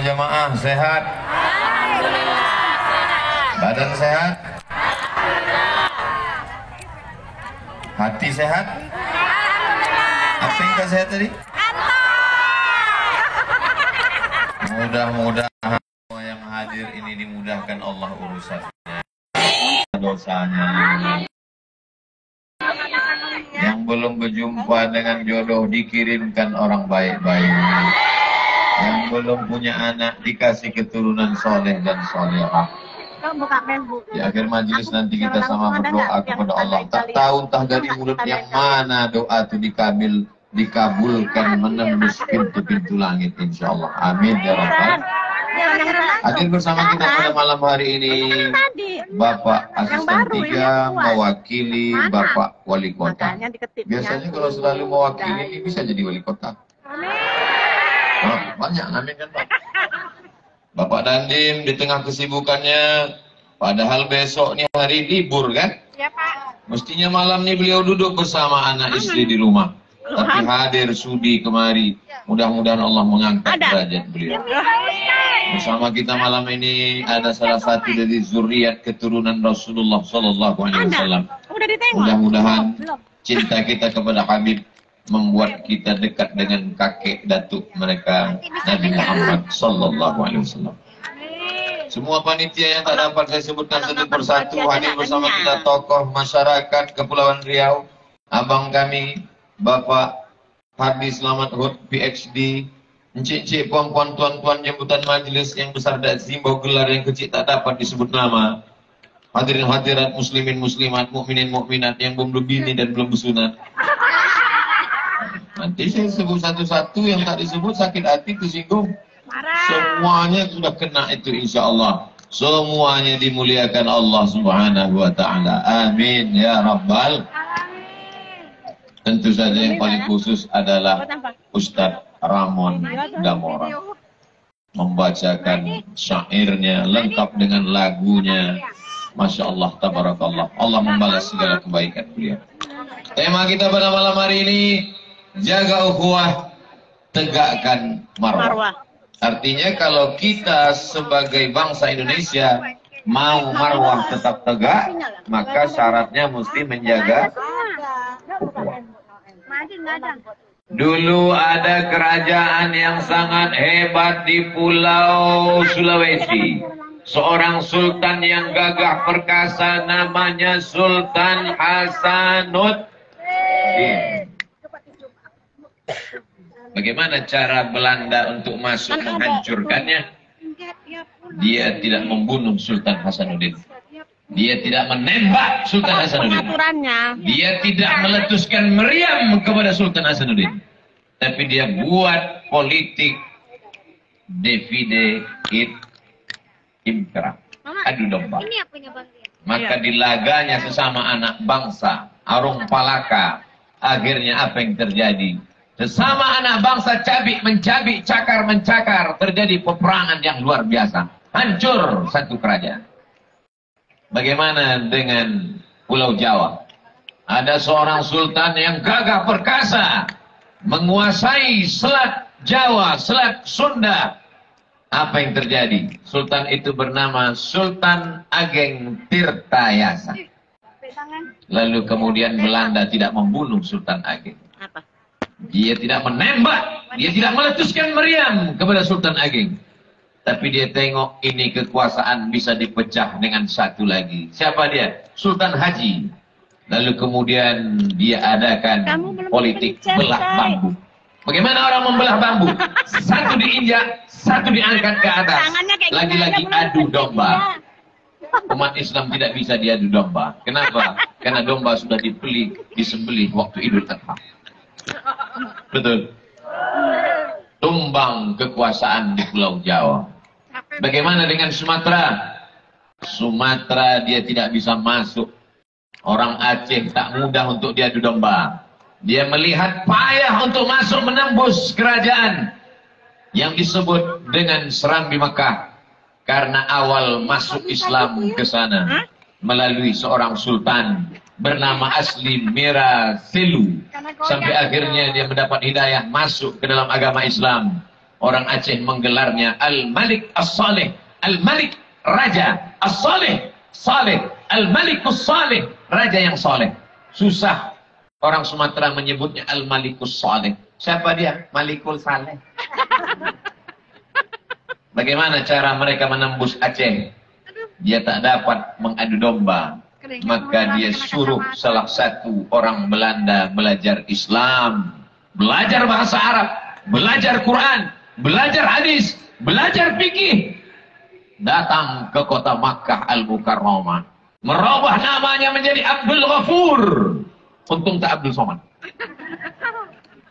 Jamaah sehat? Alhamdulillah sehat. Badan sehat? Hati sehat? Apa yang gak sehat tadi? Mudah-mudahan semua yang hadir ini dimudahkan Allah urusannya, dosanya. Yang belum berjumpa dengan jodoh dikirimkan orang baik-baik. Yang belum punya anak dikasih keturunan soleh dan solehah. Di akhir majelis nanti kita sama berdoa kepada Allah. Tak tahu entah dari mulut yang mana doa itu dikabulkan menembus pintu-pintu langit insyaallah. Amin ya rabbal. Hadir bersama kita pada malam hari ini Bapak Asisten 3 mewakili Bapak Wali Kota. Biasanya kalau selalu mewakili ini bisa jadi Wali Kota. Oh, banyak amin kan Pak. Bapak Dandim di tengah kesibukannya, padahal besok nih hari libur kan? Ya Pak. Mestinya malam nih beliau duduk bersama anak istri di rumah. Tapi hadir sudi kemari. Mudah-mudahan Allah mengangkat derajat beliau. Bersama kita malam ini ada salah satu dari zuriat keturunan Rasulullah Sallallahu Alaihi Wasallam. Mudah-mudahan cinta kita kepada Habib membuat kita dekat dengan kakek datuk mereka Nabi Muhammad Sallallahu Alaihi Wasallam. Semua panitia yang tak dapat saya sebutkan satu persatu hadir bersama kita, tokoh masyarakat Kepulauan Riau, abang kami Bapak Hardi Selamat Hud PhD, encik-encik, puan-puan, tuan-tuan jemputan majelis yang besar dan simbol gelar yang kecil tak dapat disebut nama. Hadirin hadirat muslimin muslimat, mukminin mukminat yang belum bini dan belum bersunat. Nanti saya sebut satu-satu, yang tak disebut sakit hati, tersinggung. Semuanya sudah kena itu insya Allah. Semuanya dimuliakan Allah Subhanahu wa ta'ala. Amin ya Rabbal. Tentu saja yang paling khusus adalah Ustadz Ramon Damora, membacakan syairnya lengkap dengan lagunya. Masya Allah, tabarakallah. Allah membalas segala kebaikan beliau. Tema kita pada malam hari ini, jaga ukhuwah, tegakkan marwah. Artinya kalau kita sebagai bangsa Indonesia mau marwah tetap tegak, maka syaratnya mesti menjaga ukhuwah. Dulu ada kerajaan yang sangat hebat di Pulau Sulawesi. Seorang sultan yang gagah perkasa namanya Sultan Hasanuddin. Bagaimana cara Belanda untuk masuk menghancurkannya? Dia tidak membunuh Sultan Hasanuddin. Dia tidak menembak Sultan Hasanuddin. Dia tidak meletuskan meriam kepada Sultan Hasanuddin. Tapi dia buat politik divide it impera, adu domba. Maka dilaganya sesama anak bangsa, Arung Palaka. Akhirnya apa yang terjadi? Sesama anak bangsa mencabik, cakar mencakar, terjadi peperangan yang luar biasa. Hancur satu kerajaan. Bagaimana dengan Pulau Jawa? Ada seorang sultan yang gagah perkasa, menguasai Selat Jawa, Selat Sunda. Apa yang terjadi? Sultan itu bernama Sultan Ageng Tirtayasa. Lalu kemudian Belanda tidak membunuh Sultan Ageng. Dia tidak menembak, dia tidak meletuskan meriam kepada Sultan Ageng. Tapi dia tengok ini kekuasaan bisa dipecah dengan satu lagi. Siapa dia? Sultan Haji. Lalu kemudian dia adakan politik belah bambu. Bagaimana orang membelah bambu? Satu diinjak, satu diangkat ke atas. Lagi-lagi adu domba. Umat Islam tidak bisa diadu domba. Kenapa? Karena domba sudah disembelih waktu Idul Adha. Betul. Tumbang kekuasaan di Pulau Jawa. Bagaimana dengan Sumatera? Sumatera dia tidak bisa masuk. Orang Aceh tak mudah untuk diadu domba. Dia melihat payah untuk masuk menembus kerajaan yang disebut dengan Serambi Mekah. Karena awal masuk Islam ke sana melalui seorang sultan bernama asli Mira Selu. Sampai akhirnya dia mendapat hidayah masuk ke dalam agama Islam. Orang Aceh menggelarnya Al-Malik As-Saleh. Al-Malik, Raja. As-Saleh, Saleh. Al-Malikus Saleh, Raja yang saleh. Susah orang Sumatera menyebutnya Al-Malikus Saleh. Siapa dia? Malikul Saleh. Bagaimana cara mereka menembus Aceh? Dia tak dapat mengadu domba. Maka dia suruh salah satu orang Belanda belajar Islam, belajar bahasa Arab, belajar Quran, belajar hadis, belajar fikih. Datang ke kota Makkah Al-Mukarramah, merubah namanya menjadi Abdul Ghafur. Untung tak Abdul Somad.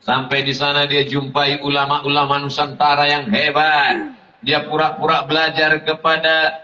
Sampai di sana dia jumpai ulama-ulama Nusantara yang hebat. Dia pura-pura belajar kepada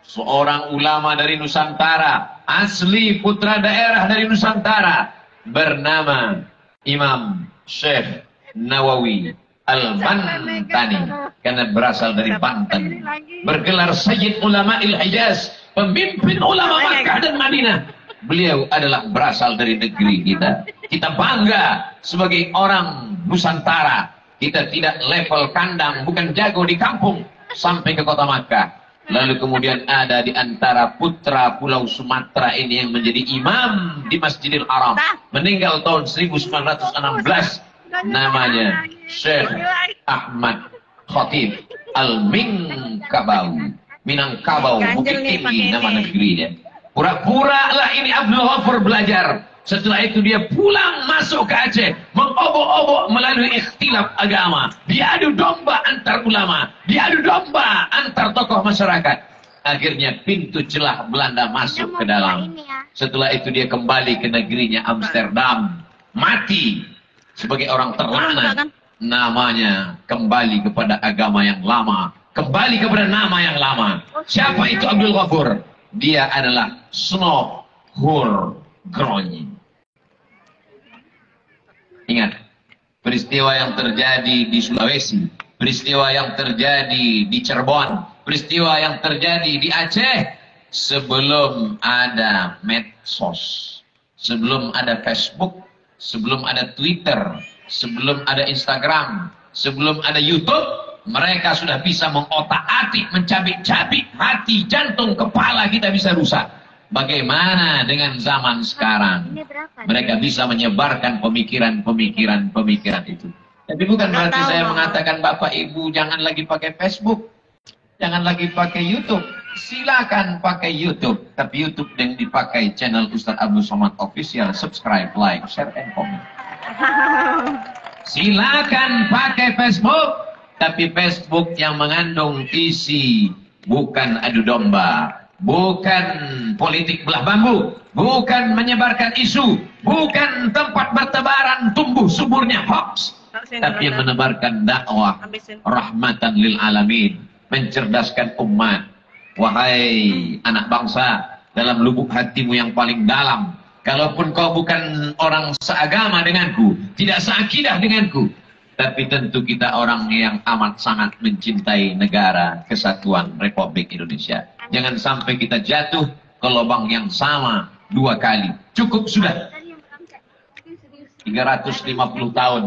seorang ulama dari Nusantara, asli putra daerah dari Nusantara, bernama Imam Syekh Nawawi Al-Bantani, karena berasal dari Banten. Bergelar Sayyid Ulama'il Hijaz, pemimpin ulama Makkah dan Madinah. Beliau adalah berasal dari negeri kita. Kita bangga sebagai orang Nusantara. Kita tidak level kandang, bukan jago di kampung, sampai ke kota Makkah. Lalu kemudian ada di antara putra Pulau Sumatera ini yang menjadi imam di Masjidil Haram. Meninggal tahun 1916. Namanya Syekh Ahmad Khatib Al-Minangkabau. Minangkabau, Bukit Tinggi nama negerinya. Pura-pura lah ini Abdul Ghafur belajar. Setelah itu dia pulang masuk ke Aceh, mengobok-obok melalui ikhtilaf agama. Diadu domba antar ulama, diadu domba antar tokoh masyarakat. Akhirnya pintu celah Belanda masuk ke dalam. Setelah itu dia kembali ke negerinya Amsterdam. Mati sebagai orang terlaknat. Namanya kembali kepada agama yang lama, kembali kepada nama yang lama. Siapa itu Abdul Ghafur? Dia adalah Snohur Gronyi. Ingat, peristiwa yang terjadi di Sulawesi, peristiwa yang terjadi di Cirebon, peristiwa yang terjadi di Aceh, sebelum ada medsos, sebelum ada Facebook, sebelum ada Twitter, sebelum ada Instagram, sebelum ada YouTube, mereka sudah bisa mengotak-atik, mencabik-cabik hati, jantung, kepala kita bisa rusak. Bagaimana dengan zaman sekarang? Mereka bisa menyebarkan pemikiran itu. Tapi bukan berarti saya mengatakan Bapak Ibu jangan lagi pakai Facebook, jangan lagi pakai YouTube. Silakan pakai YouTube, tapi YouTube yang dipakai channel Ustaz Abdul Somad Official. Subscribe, like, share, and comment. Silakan pakai Facebook, tapi Facebook yang mengandung isi bukan adu domba, bukan politik belah bambu, bukan menyebarkan isu, bukan tempat bertebaran tumbuh suburnya hoax, tapi yang menebarkan dakwah rahmatan lil alamin, mencerdaskan umat. Wahai anak bangsa, dalam lubuk hatimu yang paling dalam, kalaupun kau bukan orang seagama denganku, tidak seakidah denganku, tapi tentu kita orang yang amat sangat mencintai negara kesatuan Republik Indonesia. Jangan sampai kita jatuh ke lubang yang sama 2 kali. Cukup sudah. 350 tahun.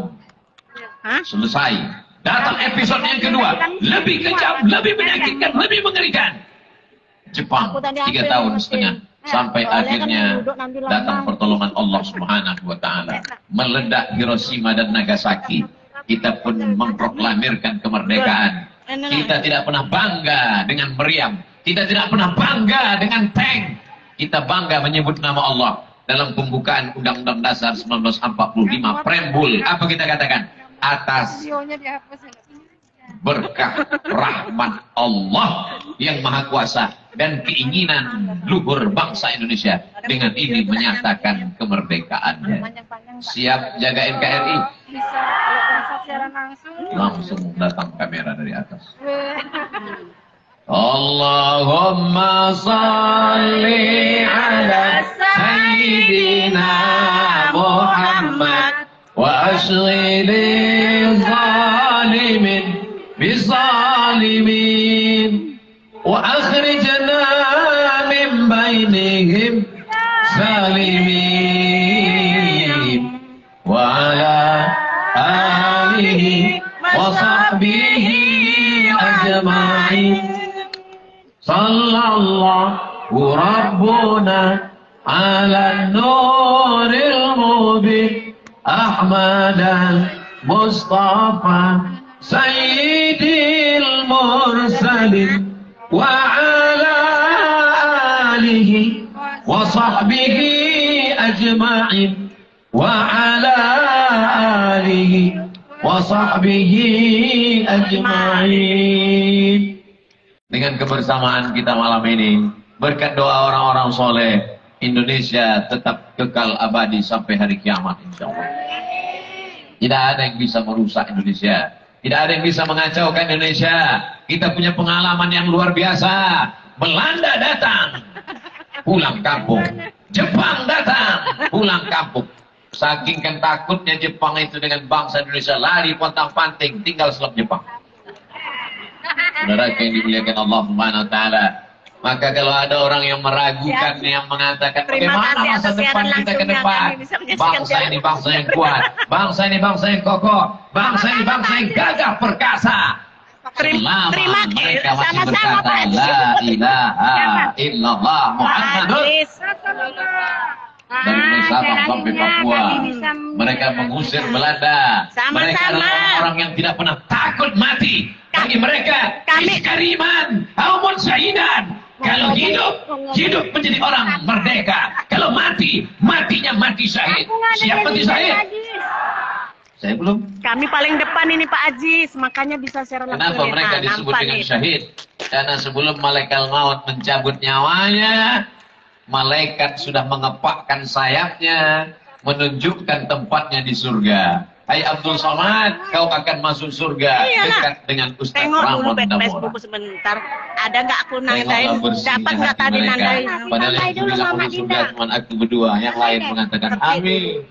Selesai. Datang episode yang kedua. Lebih kejam, lebih menyakitkan, lebih mengerikan. Jepang 3 tahun setengah. Sampai akhirnya datang pertolongan Allah Subhanahu wa Ta'ala. Meledak Hiroshima dan Nagasaki. Kita pun memproklamirkan kemerdekaan. Kita tidak pernah bangga dengan meriam. Kita tidak pernah bangga dengan tank. Kita bangga menyebut nama Allah. Dalam pembukaan Undang-Undang Dasar 1945, preambul, apa kita katakan? Atas berkah rahmat Allah yang Maha Kuasa dan keinginan luhur bangsa Indonesia, dengan ini menyatakan kemerdekaannya. Siap jaga NKRI? Langsung datang kamera dari atas. Allahumma salli ala Sayyidina Muhammad wa ashghil zalimin bizalimin wa akhrijna min bainihim salimin wa ala alihi wa sahbihi sallallahu rabbuna ala nuril mubin ahmadan mustafa sayyidil mursalin wa ala alihi wa sahbihi ajma'in wa ala alihi wa sahbihi ajma'in. Dengan kebersamaan kita malam ini, berkat doa orang-orang soleh, Indonesia tetap kekal abadi sampai hari kiamat, insya Allah. Tidak ada yang bisa merusak Indonesia, tidak ada yang bisa mengacaukan Indonesia. Kita punya pengalaman yang luar biasa. Belanda datang, pulang kampung. Jepang datang, pulang kampung. Saking kan takutnya Jepang itu dengan bangsa Indonesia, lari pontang-panting, tinggal selap Jepang. Saudara yang dimuliakan Allah Subhanahu wa taala. Maka kalau ada orang yang meragukan, yang mengatakan bagaimana masa depan kita ke depan, bangsa ini bangsa yang kuat, bangsa ini bangsa yang kokoh, bangsa ini bangsa yang gagah perkasa. Selama mereka masih berkata la ilaha illallah Muhammadur dari Sabang sampai Papua, mereka mengusir Belanda. Mereka adalah orang yang tidak pernah takut mati. Bagi mereka, iskariman, haumun saidan. Kalau hidup menjadi orang merdeka. Kalau mati, matinya mati syahid. Siap mati syahid? Saya belum. Kami paling depan ini Pak Aziz, makanya bisa share langsung. Kenapa mereka disebut dengan syahid? Karena sebelum malaikat maut mencabut nyawanya, malaikat sudah mengepakkan sayapnya, menunjukkan tempatnya di surga. Hai Abdul Somad, kau akan masuk surga. Dekat dengan Ustaz Ramon Damora. Facebook sebentar. Ada nggak aku nandain? Dapat nggak tadi nandain? Padahal yang bilang masuk surga cuma aku berdua. Yang lain mengatakan amin.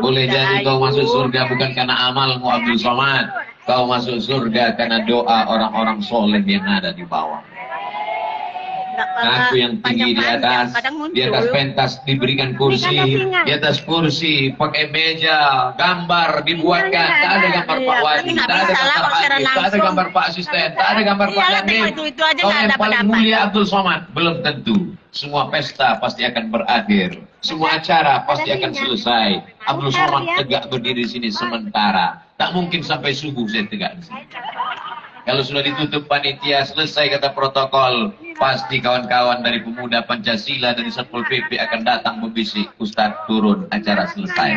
Boleh jadi kau masuk surga bukan karena amalmu Abdul Somad. Kau masuk surga karena doa orang-orang soleh yang ada di bawah. Aku yang tinggi di atas pentas diberikan kursi, di atas kursi pakai meja, gambar dibuatkan, tak ada gambar Pak Wali, tak ada gambar Pak Haji, tak ada gambar Pak Asisten, tak ada gambar Pak Yamin. Kau yang paling mulia Abdul Somad, belum tentu. Semua pesta pasti akan berakhir, semua acara pasti akan selesai. Abdul Somad tegak berdiri di sini sementara, tak mungkin sampai subuh saya tegak di sini. Kalau sudah ditutup panitia, selesai kata protokol, pasti kawan-kawan dari pemuda Pancasila dari Satpol PP akan datang membisik, Ustadz turun, acara selesai.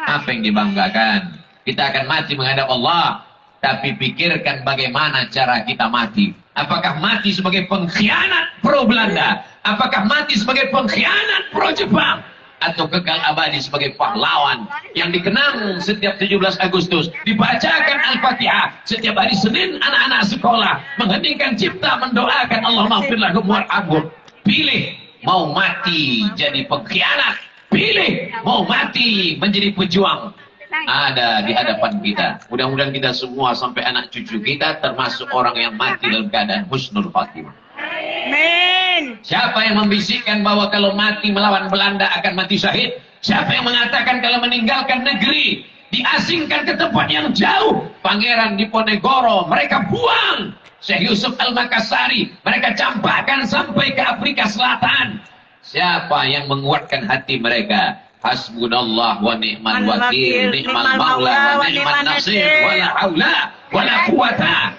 Apa yang dibanggakan? Kita akan mati menghadap Allah, tapi pikirkan bagaimana cara kita mati. Apakah mati sebagai pengkhianat pro Belanda? Apakah mati sebagai pengkhianat pro Jepang? Atau kekal abadi sebagai pahlawan yang dikenang setiap 17 Agustus, dibacakan Al-Fatihah setiap hari Senin, anak-anak sekolah mengheningkan cipta mendoakan Allah maghfir lahum warhamhum. Pilih mau mati jadi pengkhianat, pilih mau mati menjadi pejuang. Ada di hadapan kita. Mudah-mudahan kita semua sampai anak cucu kita termasuk orang yang mati dalam keadaan husnul khatimah. Amin. Siapa yang membisikkan bahwa kalau mati melawan Belanda akan mati syahid? Siapa yang mengatakan kalau meninggalkan negeri, diasingkan ke tempat yang jauh? Pangeran Diponegoro mereka buang. Syekh Yusuf Al-Makassari mereka campakkan sampai ke Afrika Selatan. Siapa yang menguatkan hati mereka? Hasbunallah wa ni'mal wakil, ni'mal maula wa ni'man nasir, wala haula wala quwata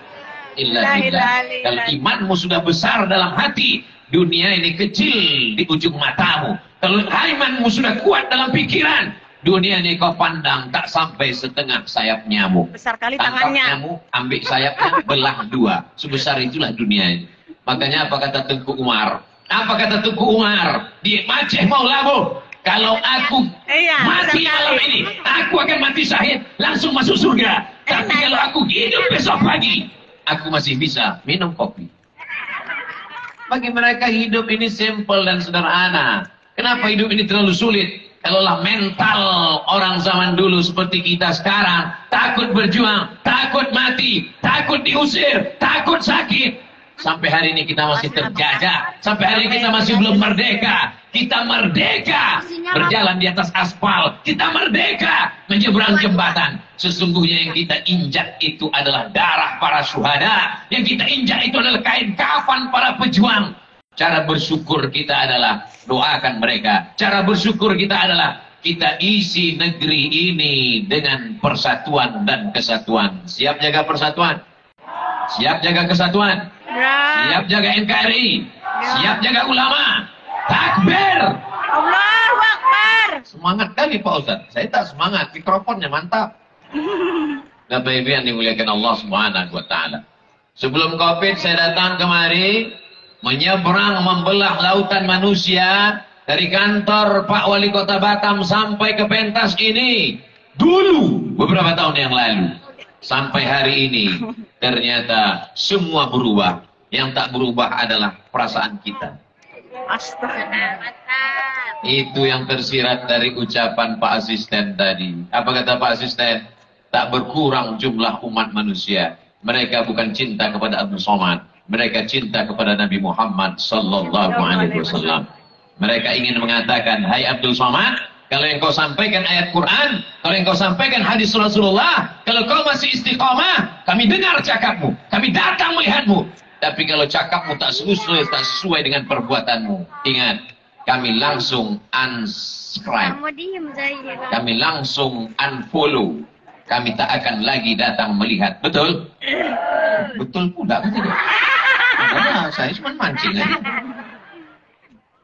illa billah. Kalau imanmu sudah besar dalam hati, dunia ini kecil di ujung matamu. Kalau imanmu sudah kuat dalam pikiran, dunia ini kau pandang tak sampai setengah sayapnya. Besar kali tangannya. Tangkapnya, ambil sayapnya, belah dua. Sebesar itulah dunia ini. Makanya apa kata Tengku Umar? Apa kata Tengku Umar? Di Aceh Maulamu, kalau aku mati malam ini, aku akan mati syahid, langsung masuk surga. Tapi kalau aku hidup besok pagi, aku masih bisa minum kopi. Bagi mereka hidup ini simple dan sederhana. Kenapa hidup ini terlalu sulit? Kalaulah mental orang zaman dulu seperti kita sekarang, takut berjuang, takut mati, takut diusir, takut sakit, Sampai hari ini kita masih terjajah. Sampai hari ini kita masih belum merdeka. Kita merdeka berjalan di atas aspal. Kita merdeka menyeberang jembatan. Sesungguhnya yang kita injak itu adalah darah para syuhada. Yang kita injak itu adalah kain kafan para pejuang. Cara bersyukur kita adalah doakan mereka. Cara bersyukur kita adalah kita isi negeri ini dengan persatuan dan kesatuan. Siap jaga persatuan? Siap jaga kesatuan? Siap jaga NKRI? Siap jaga ulama? Takbir! Allahu Akbar! Semangat kali Pak Ustaz. Saya tak semangat, mikrofonnya mantap. Bapak Ibu yang dimuliakan Allah Subhanahu wa taala. Sebelum Covid saya datang kemari, menyeberang membelah lautan manusia dari kantor Pak Wali Kota Batam sampai ke pentas ini. Dulu beberapa tahun yang lalu. Sampai hari ini ternyata semua berubah. Yang tak berubah adalah perasaan kita. Astaga. Itu yang tersirat dari ucapan Pak Asisten tadi. Apa kata Pak Asisten? Tak berkurang jumlah umat manusia. Mereka bukan cinta kepada Abdul Somad. Mereka cinta kepada Nabi Muhammad sallallahu alaihi wasallam. Mereka ingin mengatakan, hai Abdul Somad, kalau yang kau sampaikan ayat Quran, kalau yang kau sampaikan hadis Rasulullah, kalau kau masih istiqamah, kami dengar cakapmu, kami datang melihatmu. Tapi kalau cakapmu tak sesuai dengan perbuatanmu, ingat, kami langsung unsubscribe, kami langsung unfollow, kami tak akan lagi datang melihat. Betul? Betul pula, betul tidak? Karena saya cuma mancing aja.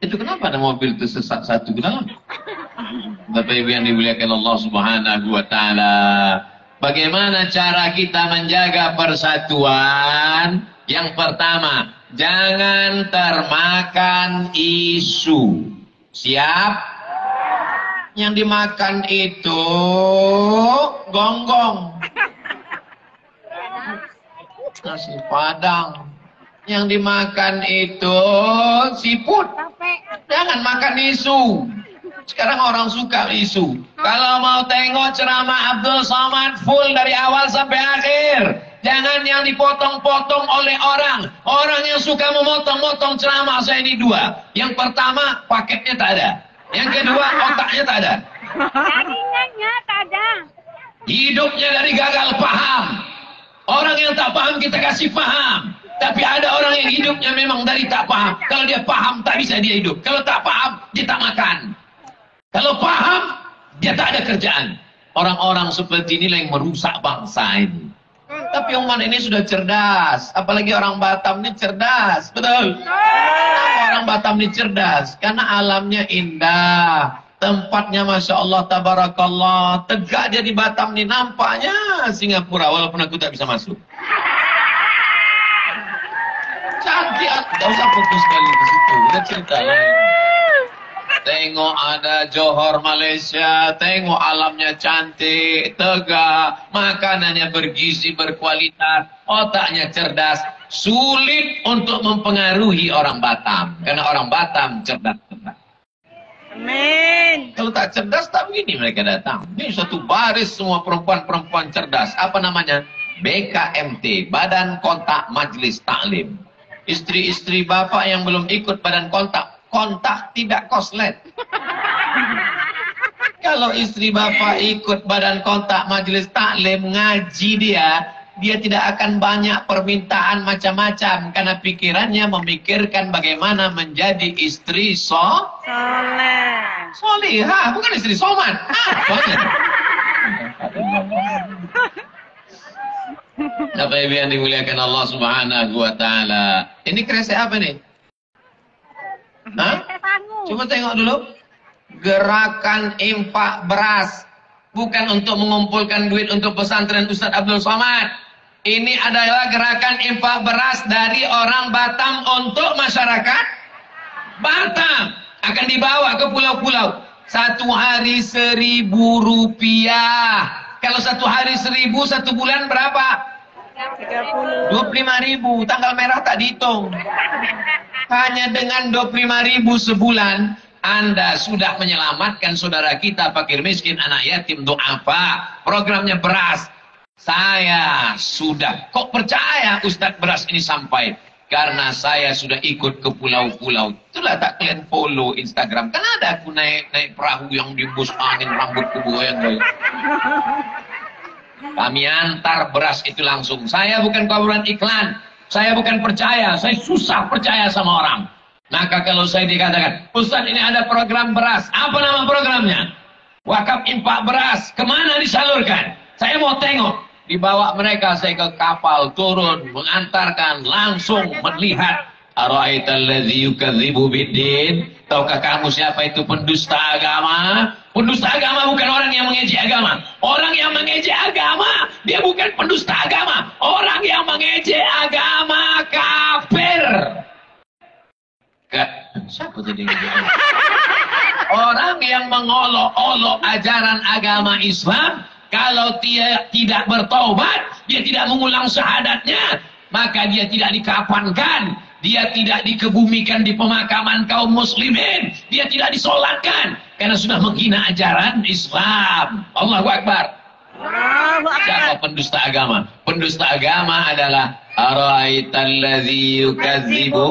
Itu kenapa ada mobil tersesat satu ke dalam? Bapak Ibu yang dimuliakan Allah Subhanahu wa taala, bagaimana cara kita menjaga persatuan? Yang pertama, jangan termakan isu. Siap? Yang dimakan itu gonggong, nasi padang. Yang dimakan itu siput. Jangan makan isu. Sekarang orang suka isu. Kalau mau tengok ceramah Abdul Somad full dari awal sampai akhir. Jangan yang dipotong-potong oleh orang. Orang yang suka memotong-motong ceramah saya ini dua. Yang pertama, paketnya tak ada. Yang kedua, otaknya tak ada. Jaringannya tak ada. Hidupnya dari gagal paham. Orang yang tak paham kita kasih paham. Tapi ada orang yang hidupnya memang dari tak paham. Kalau dia paham, tak bisa dia hidup. Kalau tak paham, dia tak makan. Kalau paham, dia tak ada kerjaan. Orang-orang seperti inilah yang merusak bangsa ini. Tapi umat ini sudah cerdas. Apalagi orang Batam ini cerdas. Betul? Orang Batam ini cerdas. Karena alamnya indah. Tempatnya Masya Allah, Tabarakallah. Tegak dia di Batam ini. Nampaknya Singapura. Walaupun aku tak bisa masuk. Cantik. Tidak usah fokus sekali ke situ. Kita cerita lain. Tengok ada Johor Malaysia, tengok alamnya cantik, tegak, makanannya bergizi, berkualitas, otaknya cerdas. Sulit untuk mempengaruhi orang Batam, karena orang Batam cerdas-cerdas. Amin. Kalau tak cerdas, tak begini mereka datang. Ini satu baris semua perempuan-perempuan cerdas. Apa namanya? BKMT, Badan Kontak Majelis Taklim. Istri-istri bapak yang belum ikut badan kontak tidak koslet. Kalau istri bapak ikut badan kontak majelis taklim, ngaji dia tidak akan banyak permintaan macam-macam. Karena pikirannya memikirkan bagaimana menjadi istri solihah, bukan istri soman. Bapak Ibu yang dimuliakan Allah Subhanahu wa taala. Ini kresek apa nih? Hah? Coba tengok dulu. Gerakan infak beras. Bukan untuk mengumpulkan duit untuk pesantren Ustaz Abdul Somad. Ini adalah gerakan infak beras dari orang Batam untuk masyarakat Batam. Akan dibawa ke pulau-pulau. Satu hari Rp1.000. Kalau satu hari 1.000, satu bulan berapa? 25.000. Tanggal merah tak dihitung. Hanya dengan 25.000 sebulan, Anda sudah menyelamatkan saudara kita fakir miskin, anak yatim, du'afa. Programnya beras. Saya sudah, kok percaya Ustadz beras ini sampai Karena saya sudah ikut ke pulau-pulau. Itulah tak kalian follow Instagram. Kan ada aku naik perahu yang diembus angin, rambutku goyang. Kami antar beras itu langsung. Saya bukan kaburan iklan. Saya bukan percaya. Saya susah percaya sama orang. Maka kalau saya dikatakan, Ustaz ini ada program beras. Apa nama programnya? Wakaf infak beras. Kemana disalurkan? Saya mau tengok. Dibawa mereka saya ke kapal, turun, mengantarkan, langsung melihat. Ara'aital ladzi yukadzibu biddin. Tahukah kamu siapa itu pendusta agama? Pendusta agama bukan orang yang mengejek agama. Orang yang mengejek agama, dia bukan pendusta agama. Orang yang mengejek agama kafir. Siapa tadi? Orang yang mengolok-olok ajaran agama Islam, kalau dia tidak bertaubat, dia tidak mengulang syahadatnya, maka dia tidak dikafankan, dia tidak dikebumikan di pemakaman kaum muslimin, dia tidak disolatkan, karena sudah menghina ajaran Islam. Allahu Akbar. Siapa pendusta agama? Pendusta agama adalah ara'aital ladzi yukadzibu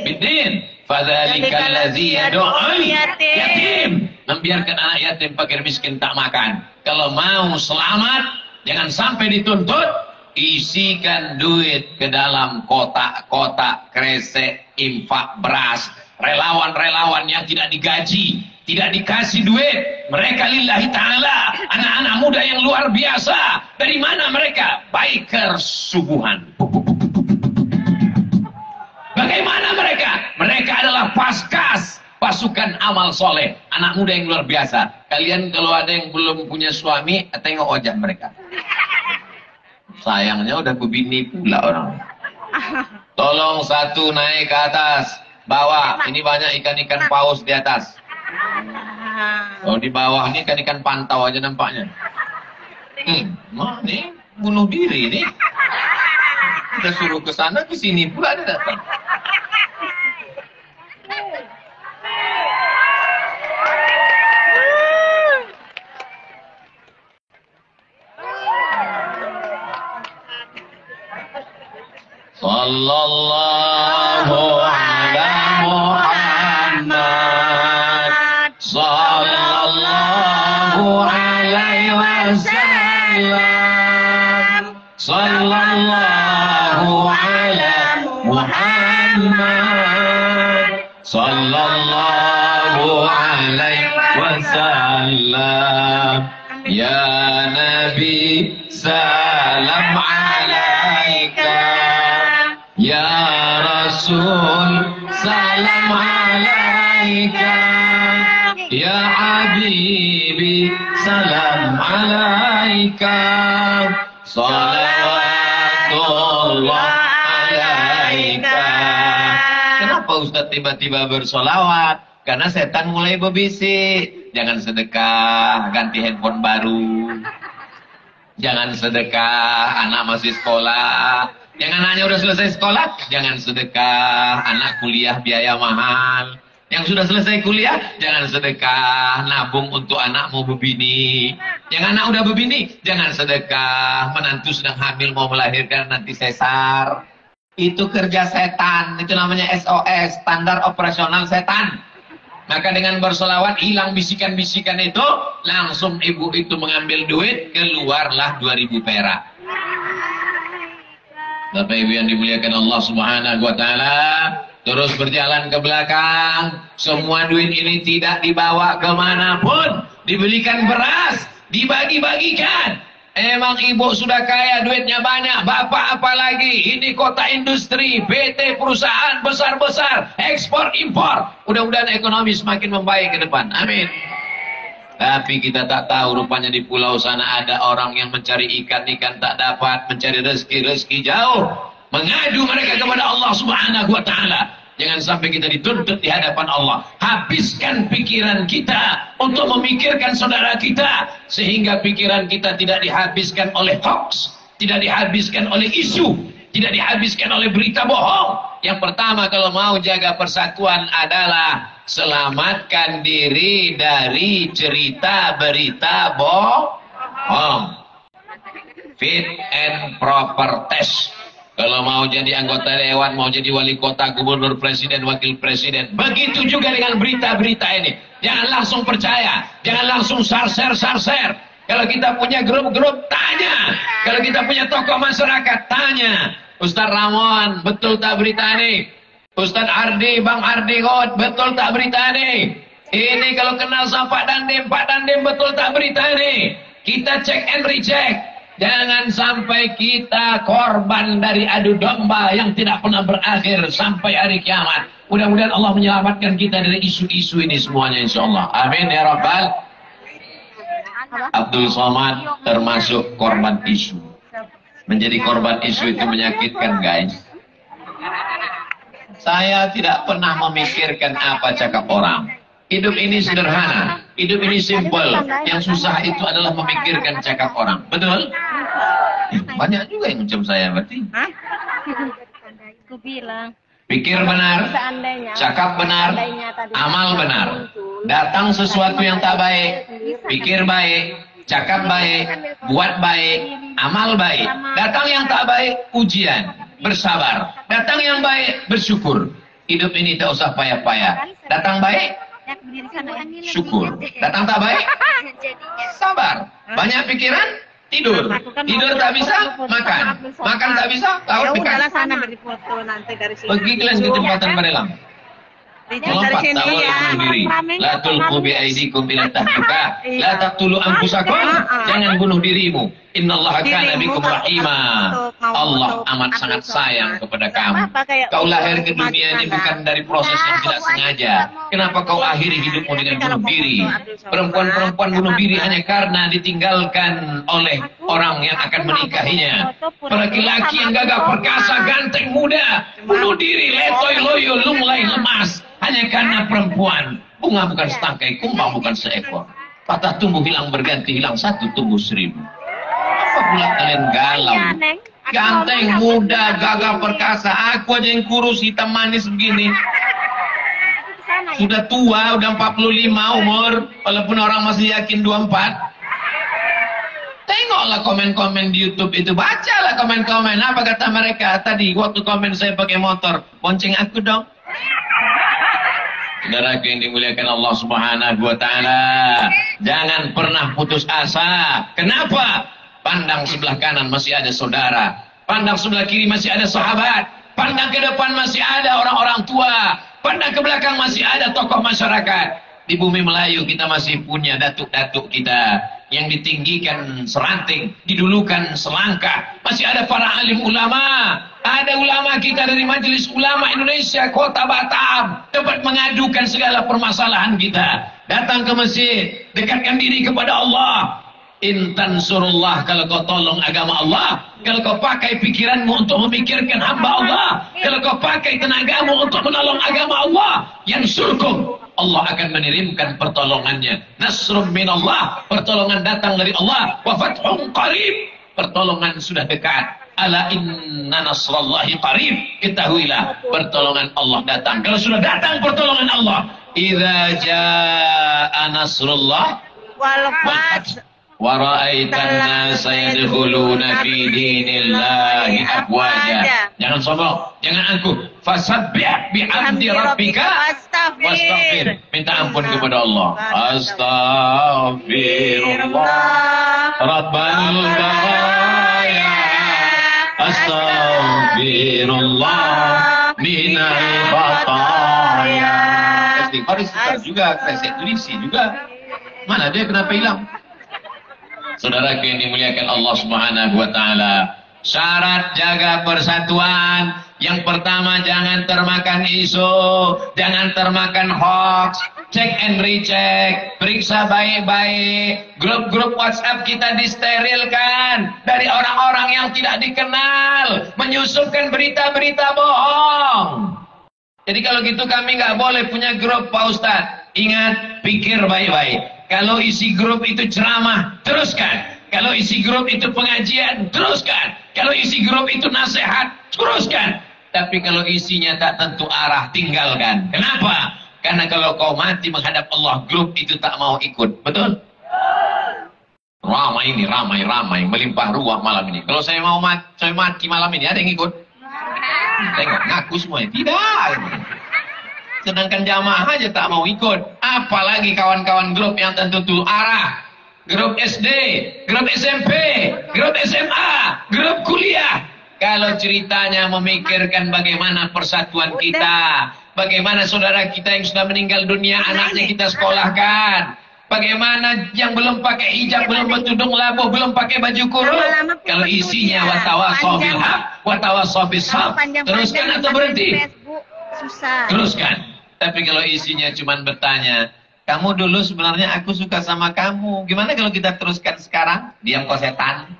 biddin. Fadzalikal ladzi yad'ul yatim. Membiarkan anak yatim fakir miskin tak makan. Kalau mau selamat, jangan sampai dituntut, isikan duit ke dalam kotak-kotak kresek infak beras. Relawan-relawan yang tidak digaji, tidak dikasih duit, mereka lillahi ta'ala, anak-anak muda yang luar biasa. Dari mana mereka? Biker subuhan. Bagaimana mereka? Mereka adalah paskas, pasukan amal soleh, anak muda yang luar biasa. Kalian kalau ada yang belum punya suami, tengok wajah mereka. Sayangnya udah berbini pula orang. Tolong satu naik ke atas, bawa. Ini banyak ikan-ikan paus di atas. Oh, di bawah ini ikan-ikan pantau aja nampaknya. Mah nih bunuh diri nih. Kita suruh ke sana ke sini pula dia datang. Sallallahu ala Muhammad. Sallallahu alaihi wasallam. Sallallahu ala Muhammad. Sallallahu alaihi wasallam. Ya Nabi salam alaika. Ya Rasul salam alaika. Ya Habibi salam alaika. Salawatullah alaika. Kenapa Ustaz tiba-tiba bersolawat? Karena setan mulai berbisik. Jangan sedekah, ganti handphone baru. Jangan sedekah, anak masih sekolah. Yang anaknya udah selesai sekolah, jangan sedekah, anak kuliah biaya mahal. Yang sudah selesai kuliah, jangan sedekah, nabung untuk anak mau berbini. Yang anak udah berbini, jangan sedekah, menantu sedang hamil mau melahirkan nanti sesar. Itu kerja setan, itu namanya SOS, standar operasional setan. Maka dengan bersolawat hilang bisikan-bisikan itu, langsung ibu itu mengambil duit, keluarlah 2000 perak. Bapak Ibu yang dimuliakan Allah Subhanahu wa taala, terus berjalan ke belakang. Semua duit ini tidak dibawa kemanapun, dibelikan beras, dibagi-bagikan. Emang ibu sudah kaya, duitnya banyak, bapak apalagi? Ini kota industri, PT perusahaan besar-besar, ekspor impor. Mudah-mudahan ekonomi semakin membaik ke depan. Amin. Tapi kita tak tahu, rupanya di pulau sana ada orang yang mencari ikan-ikan tak dapat, mencari rezeki-rezeki jauh, mengadu mereka kepada Allah Subhanahu wa taala. Jangan sampai kita dituntut di hadapan Allah. Habiskan pikiran kita untuk memikirkan saudara kita, sehingga pikiran kita tidak dihabiskan oleh hoax, tidak dihabiskan oleh isu, tidak dihabiskan oleh berita bohong. Yang pertama kalau mau jaga persatuan adalah selamatkan diri dari cerita berita bohong. Fit and proper test. Kalau mau jadi anggota dewan, mau jadi wali kota, gubernur, presiden, wakil presiden. Begitu juga dengan berita-berita ini. Jangan langsung percaya. Jangan langsung share. Kalau kita punya grup-grup, tanya. Kalau kita punya tokoh masyarakat, tanya. Ustaz Ramon, betul tak berita ini? Ustaz Ardi, Bang Ardi God, betul tak berita ini? Ini kalau kenal sama Pak Dandim, betul tak berita ini? Kita cek and recheck. Jangan sampai kita korban dari adu domba yang tidak pernah berakhir sampai hari kiamat. Mudah-mudahan Allah menyelamatkan kita dari isu-isu ini semuanya insyaAllah. Amin ya Rabbal. Abdul Somad termasuk korban isu. Menjadi korban isu itu menyakitkan guys. Saya tidak pernah memikirkan apa cakap orang. Hidup ini sederhana, hidup ini simpel. Yang susah itu adalah memikirkan cakap orang. Betul? Banyak juga yang macam saya berarti. Aku bilang. Pikir benar, cakap benar, amal benar. Datang sesuatu yang tak baik, pikir baik, cakap baik, buat baik, amal baik. Datang yang tak baik, ujian, bersabar. Datang yang baik, bersyukur. Hidup ini tak usah payah-payah. Datang baik, syukur. Datang tak baik, sabar. Banyak pikiran, tidur. Tidur tak bisa, makan. Makan tak bisa, tahu pikiran. Pergi kalian ke tempatan Barelang. Melompat tak boleh bunuh diri. La tulqu bi aidikum ila tahluka. La taqtulu anfusakum. Jangan bunuh dirimu. Innallaha kana bikum rahima. Allah amat sangat sayang kepada kamu. Kau lahir ke dunia ini bukan dari proses yang tidak sengaja. Kenapa kau akhiri hidupmu dengan bunuh diri? Perempuan-perempuan bunuh diri hanya karena ditinggalkan oleh orang yang akan menikahinya. Laki-laki yang gagah perkasa, ganteng, muda, bunuh diri, letoy, loyo, lunglai, lemas. Hanya karena perempuan. Bunga bukan setangkai, kumbang bukan seekor. Patah tumbuh hilang berganti, hilang satu tumbuh seribu. Apa pula kalian galau? Ganteng, muda, gagah perkasa. Aku aja yang kurus, hitam manis begini. Sudah tua, udah 45 umur. Walaupun orang masih yakin 24. Tengoklah komen-komen di YouTube itu. Bacalah komen-komen. Apa kata mereka tadi? Waktu komen saya pakai motor. Bonceng aku dong. Saudara yang dimuliakan Allah Subhanahu wa Ta'ala, jangan pernah putus asa. Kenapa? Pandang sebelah kanan masih ada saudara, pandang sebelah kiri masih ada sahabat, pandang ke depan masih ada orang-orang tua, pandang ke belakang masih ada tokoh masyarakat. Di bumi Melayu kita masih punya datuk-datuk kita yang ditinggikan seranting, didulukan selangkah. Masih ada para alim ulama. Ada ulama kita dari Majelis Ulama Indonesia Kota Batam, dapat mengadukan segala permasalahan kita. Datang ke masjid, dekatkan diri kepada Allah. Intan surullah, kalau kau tolong agama Allah, kalau kau pakai pikiranmu untuk memikirkan hamba Allah, kalau kau pakai tenagamu untuk menolong agama Allah, yang surkum, Allah akan mengirimkan pertolongannya. Nasrum minallah, pertolongan datang dari Allah. Wa fathun qarib, pertolongan sudah dekat. Ala inna nasrallahi qarib, ketahuilah pertolongan Allah datang. Kalau sudah datang pertolongan Allah, idza jaa nasrullah wal fath wa ra'aitan nasa yadkhuluna fi dinillahi afwaja. Jangan sombong, jangan angkuh. Fasabbih bihamdi rabbika wastaghfir. Minta ampun kepada Allah. Astaghfirullah rabbal baraya. Astaghfirullah minal khataya. Istighfar juga, saya tulis juga. Mana dia, kenapa hilang? Saudara yang dimuliakan Allah Subhanahu wa Ta'ala, syarat jaga persatuan. Yang pertama, jangan termakan isu, jangan termakan hoax. Cek and recheck, periksa baik-baik. Grup-grup WhatsApp kita disterilkan dari orang-orang yang tidak dikenal, menyusupkan berita-berita bohong. Jadi kalau gitu kami nggak boleh punya grup, Pak Ustadz. Ingat, pikir baik-baik. Kalau isi grup itu ceramah, teruskan. Kalau isi grup itu pengajian, teruskan. Kalau isi grup itu nasihat, teruskan. Tapi kalau isinya tak tentu arah, tinggalkan. Kenapa? Karena kalau kau mati menghadap Allah, grup itu tak mau ikut. Betul? Ramai ini, ramai, melimpah ruah malam ini. Kalau saya mau mati malam ini, ada yang ikut? Tengok, ngaku semuanya. Tidak. Sedangkan jamaah aja tak mau ikut. Apalagi kawan-kawan grup yang tentu arah. Grup SD, grup SMP, grup SMA, grup kuliah. Kalau ceritanya memikirkan bagaimana persatuan kita, bagaimana saudara kita yang sudah meninggal dunia, anaknya kita sekolahkan, bagaimana yang belum pakai hijab, belum bertudung labuh, belum pakai baju kurung. Kalau isinya watawasau bil haq, watawasau bis sabr, teruskan atau berhenti? Teruskan. Tapi kalau isinya cuma bertanya, kamu dulu sebenarnya aku suka sama kamu. Gimana kalau kita teruskan sekarang? Diam kau setan.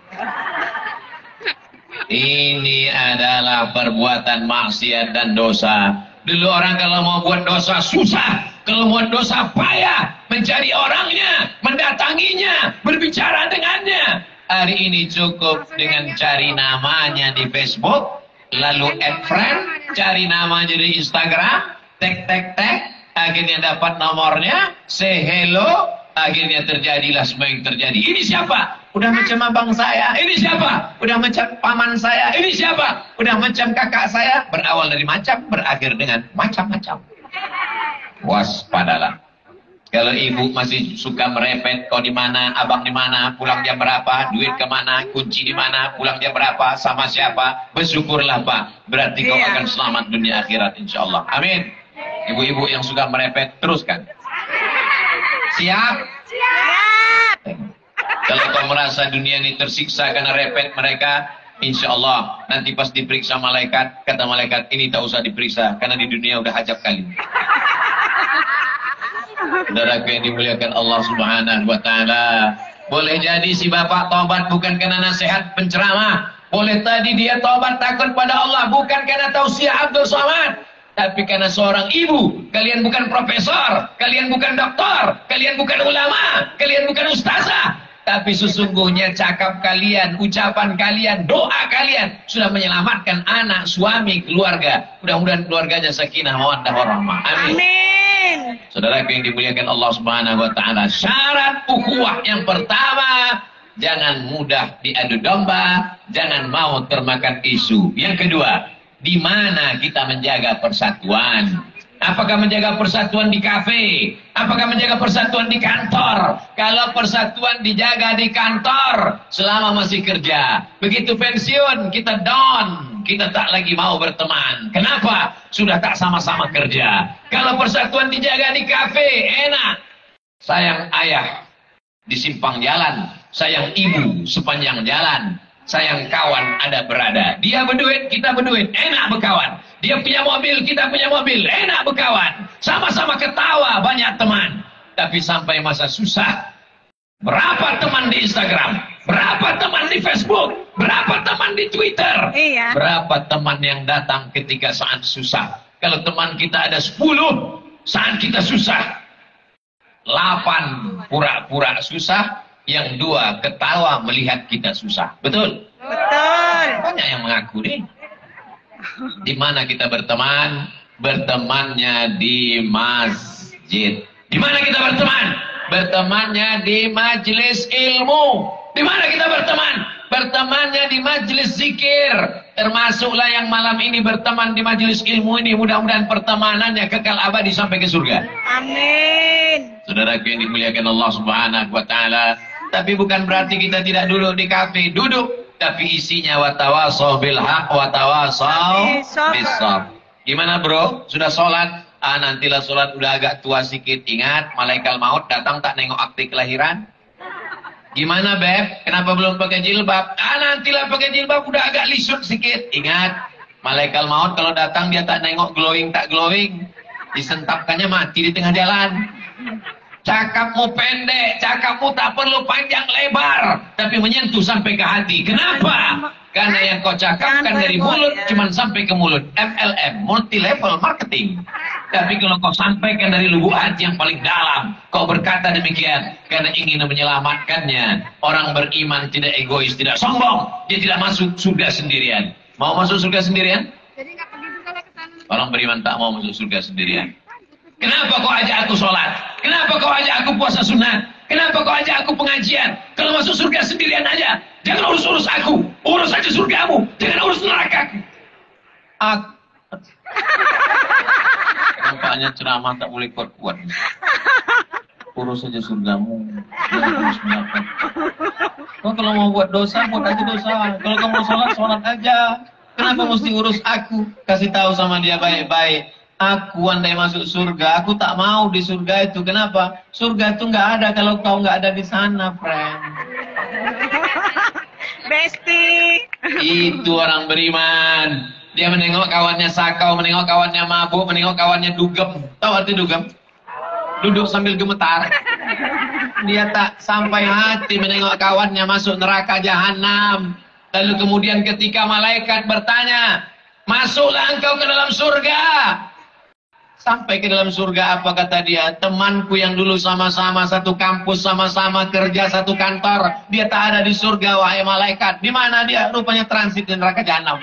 Ini adalah perbuatan maksiat dan dosa. Dulu orang kalau mau buat dosa susah. Kalau mau dosa payah. Mencari orangnya, mendatanginya, berbicara dengannya. Hari ini cukup dengan cari namanya di Facebook, lalu add friend, cari namanya di Instagram, tek, akhirnya dapat nomornya, say hello, akhirnya terjadilah semua yang terjadi. Ini siapa? Udah macam abang saya. Ini siapa? Udah macam paman saya. Ini siapa? Udah macam kakak saya. Berawal dari macam, berakhir dengan macam-macam. Waspadalah. Kalau ibu masih suka merepet, kau di mana, abang di mana, pulang jam berapa, duit kemana, kunci di mana, pulang jam berapa, sama siapa, bersyukurlah Pak. Berarti kau akan selamat dunia akhirat insyaAllah. Amin. Ibu-ibu yang suka merepet, teruskan. Siap? Siap. Kalau kau merasa dunia ini tersiksa karena repet mereka, insya Allah nanti pas diperiksa malaikat, kata malaikat ini tak usah diperiksa karena di dunia udah ajab kali. Saudaraku yang dimuliakan Allah Subhanahu wa Ta'ala, boleh jadi si bapak taubat bukan karena nasihat penceramah, boleh tadi dia taubat takut pada Allah bukan karena tausiah Abdul Somad, tapi karena seorang ibu. Kalian bukan profesor, kalian bukan doktor, kalian bukan ulama, kalian bukan ustazah, tapi sesungguhnya cakap kalian, ucapan kalian, doa kalian sudah menyelamatkan anak, suami, keluarga. Mudah-mudahan keluarganya sakinah, mawaddah, warahmah. Amin. Saudara yang dimuliakan Allah Subhanahu wa Ta'ala, syarat ukhuwah yang pertama, jangan mudah diadu domba, jangan mau termakan isu. Yang kedua, di mana kita menjaga persatuan? Apakah menjaga persatuan di kafe? Apakah menjaga persatuan di kantor? Kalau persatuan dijaga di kantor selama masih kerja, begitu pensiun kita down. Kita tak lagi mau berteman. Kenapa? Sudah tak sama-sama kerja. Kalau persatuan dijaga di kafe, enak. Sayang ayah di simpang jalan, sayang ibu sepanjang jalan, sayang kawan ada berada. Dia berduit, kita berduit, enak berkawan. Dia punya mobil, kita punya mobil, enak berkawan. Sama-sama ketawa, banyak teman. Tapi sampai masa susah, berapa teman di Instagram? Berapa teman di Facebook? Berapa teman di Twitter? Iya. Berapa teman yang datang ketika saat susah? Kalau teman kita ada 10, saat kita susah, 8 pura-pura susah, yang 2 ketawa melihat kita susah. Betul? Betul. Banyak yang mengaku nih. Di mana kita berteman? Bertemannya di masjid. Di mana kita berteman? Bertemannya di majelis ilmu. Di mana kita berteman? Bertemannya di majelis zikir. Termasuklah yang malam ini berteman di majelis ilmu ini. Mudah-mudahan pertemanannya kekal abadi sampai ke surga. Amin. Saudaraku yang dimuliakan Allah Subhanahu wa Ta'ala, tapi bukan berarti kita tidak duduk di kafe. Duduk, tapi isinya watawasau bil haq, watawasau bis sabr. Gimana bro? Sudah sholat? Nantilah sholat udah agak tua sedikit. Ingat, malaikat maut datang tak nengok akte kelahiran. Gimana Beb? Kenapa belum pakai jilbab? Nantilah pakai jilbab udah agak lisut sedikit. Ingat, malaikat maut kalau datang dia tak nengok glowing tak glowing. Disentapkannya mati di tengah jalan. Cakapmu pendek, cakapmu tak perlu panjang lebar, tapi menyentuh sampai ke hati. Kenapa? Karena yang kau cakapkan dari mulut cuma sampai ke mulut. MLM, multi level marketing. Tapi kalau kau sampaikan dari lubuk hati yang paling dalam, kau berkata demikian karena ingin menyelamatkannya. Orang beriman tidak egois, tidak sombong. Dia tidak masuk surga sendirian. Mau masuk surga sendirian? Orang beriman tak mau masuk surga sendirian. Kenapa kau ajak aku sholat? Kenapa kau ajak aku puasa sunat? Kenapa kau ajak aku pengajian? Kalau masuk surga sendirian aja. Jangan urus-urus aku. Urus aja surgamu. Jangan urus nerakaku. Aku Katanya ceramah tak boleh kuat-kuat. Urus saja surgamu. Urus mendapat. Kau kalau mau buat dosa, buat aja dosa. Kalau kamu mau sholat, sholat aja. Kenapa mesti urus aku? Kasih tahu sama dia baik-baik. Aku andai masuk surga, aku tak mau di surga itu. Kenapa? Surga itu nggak ada kalau kau nggak ada di sana, friend. Besti. Itu orang beriman. Dia menengok kawannya sakau, menengok kawannya mabuk, menengok kawannya dugem. Tahu arti dugem? Duduk sambil gemetar. Dia tak sampai hati menengok kawannya masuk neraka jahanam. Lalu kemudian ketika malaikat bertanya, masuklah engkau ke dalam surga. Sampai ke dalam surga apa kata dia? Temanku yang dulu sama-sama satu kampus, sama-sama kerja satu kantor, dia tak ada di surga, wahai malaikat. Di mana dia? Rupanya transit di neraka jahanam.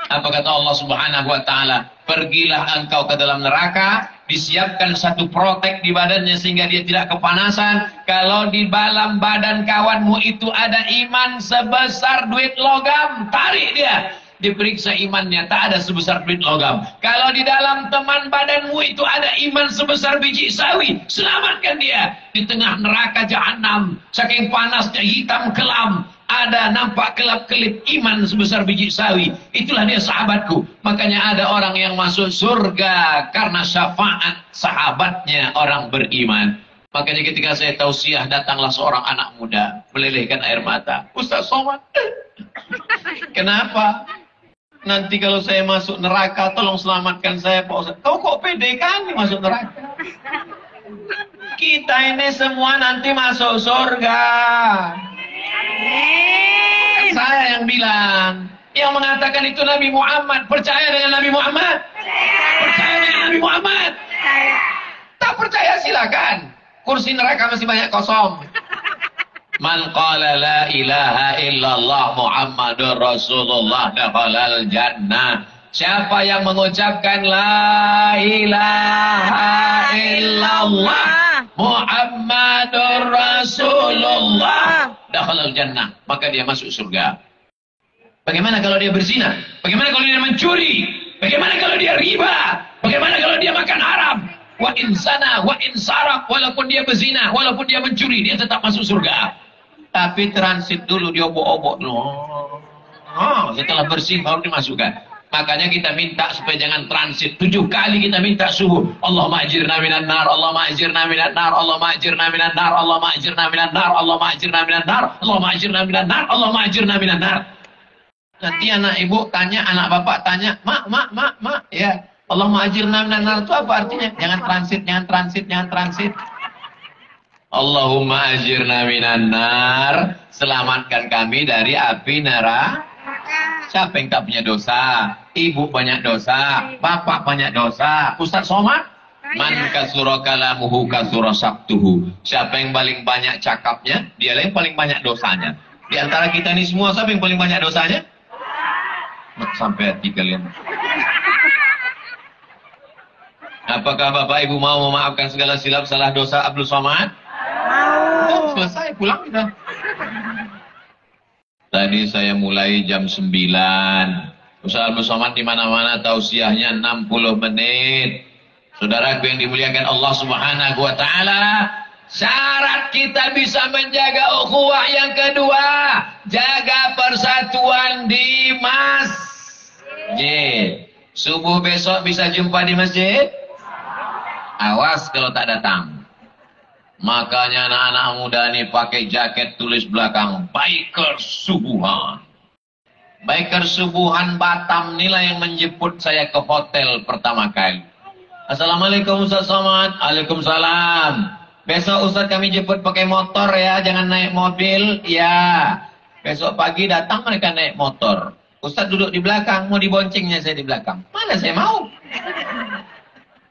Apa kata Allah Subhanahu wa taala? Pergilah engkau ke dalam neraka, disiapkan satu protek di badannya sehingga dia tidak kepanasan. Kalau di dalam badan kawanmu itu ada iman sebesar duit logam, tarik dia. Diperiksa imannya, tak ada sebesar duit logam. Kalau di dalam teman badanmu itu ada iman sebesar biji sawi, selamatkan dia. Di tengah neraka jahanam, saking panasnya hitam kelam, ada nampak kelap-kelip iman sebesar biji sawi. Itulah dia sahabatku. Makanya ada orang yang masuk surga karena syafaat sahabatnya orang beriman. Makanya ketika saya tausiah, datanglah seorang anak muda melelehkan air mata. Ustaz Somad, kenapa? Nanti kalau saya masuk neraka, tolong selamatkan saya, Pak Ustaz. Kau kok pede kali masuk neraka? Kita ini semua nanti masuk surga. Saya yang bilang. Yang mengatakan itu Nabi Muhammad. Percaya dengan Nabi Muhammad? Percaya dengan Nabi Muhammad? Tak percaya silakan. Kursi neraka masih banyak kosong. Man qala la ilaha illallah Muhammadur Rasulullah dakhalal jannah. Siapa yang mengucapkan la ilaha illallah Muhammadur Rasulullah dakhalal jannah, maka dia masuk surga. Bagaimana kalau dia berzina? Bagaimana kalau dia mencuri? Bagaimana kalau dia riba? Bagaimana kalau dia makan haram? Wa insana wa insarak, walaupun dia berzina, walaupun dia mencuri, dia tetap masuk surga. Tapi transit dulu, dia obok-obok dulu. Setelah bersih baru dimasukkan. Makanya kita minta supaya jangan transit. 7 kali kita minta subuh. Allahumma ajirna minan nar, Allahumma ajirna minan nar, Allahumma ajirna minan nar, Allahumma ajirna minan nar, Allahumma ajirna minan nar, Allahumma ajirna minan nar, Allahumma ajirna minan nar. Nanti anak ibu tanya, anak bapak tanya, mak, ya. Allahumma ajirna minan nar itu apa artinya? Jangan transit, jangan transit, jangan transit. Allahumma ajirna minan nar, selamatkan kami dari api neraka. Siapa yang tak punya dosa? Ibu banyak dosa, bapak banyak dosa. Ustaz Somad, man kasura kalamuhu kasura sabtuhu. Siapa yang paling banyak cakapnya, dia yang paling banyak dosanya. Di antara kita ini semua, siapa yang paling banyak dosanya? Sampai hati kalian. Apakah bapak ibu mau memaafkan segala silap salah dosa Abdul Somad? Oh, selesai, pulang kita. Tadi saya mulai jam 9. Ustaz Abdul Somad di mana-mana tausiahnya 60 menit. Saudaraku yang dimuliakan Allah Subhanahu wa taala, syarat kita bisa menjaga ukhuwah yang kedua, jaga persatuan di masjid. Subuh besok bisa jumpa di masjid? Awas kalau tak datang. Makanya anak-anak muda ini pakai jaket tulis belakang Biker Subuhan. Biker Subuhan Batam inilah yang menjemput saya ke hotel pertama kali. Assalamualaikum Ustaz Somad. Waalaikumsalam. Besok Ustaz kami jemput pakai motor ya, jangan naik mobil. Ya. Besok pagi datang mereka naik motor. Ustaz duduk di belakang, mau diboncengnya saya di belakang. Mana saya mau?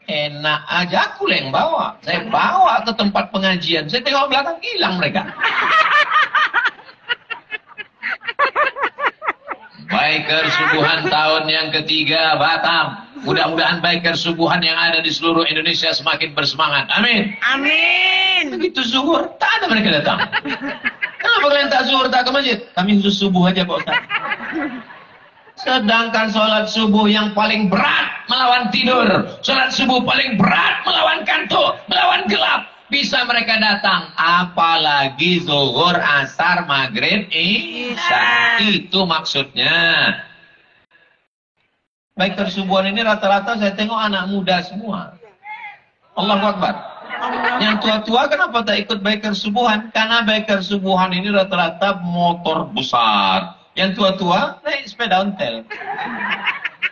Enak aja, aku yang bawa. Saya bawa ke tempat pengajian. Saya tengok belakang, hilang mereka. Biker Subuhan tahun yang ketiga Batam. Mudah-mudahan Biker Subuhan yang ada di seluruh Indonesia semakin bersemangat. Amin. Amin. Begitu zuhur, tak ada mereka datang. Kenapa kalian tak zuhur, tak ke masjid? Kami khusus subuh aja Pak Ustaz. Sedangkan sholat subuh yang paling berat melawan tidur. Sholat subuh paling berat melawan kantuk, melawan gelap. Bisa mereka datang. Apalagi zuhur, asar, maghrib, isya. Itu maksudnya. Biker subuhan ini rata-rata saya tengok anak muda semua. Allahu Akbar. Yang tua-tua kenapa tak ikut biker subuhan? Karena biker subuhan ini rata-rata motor besar. Yang tua-tua naik sepeda ontel.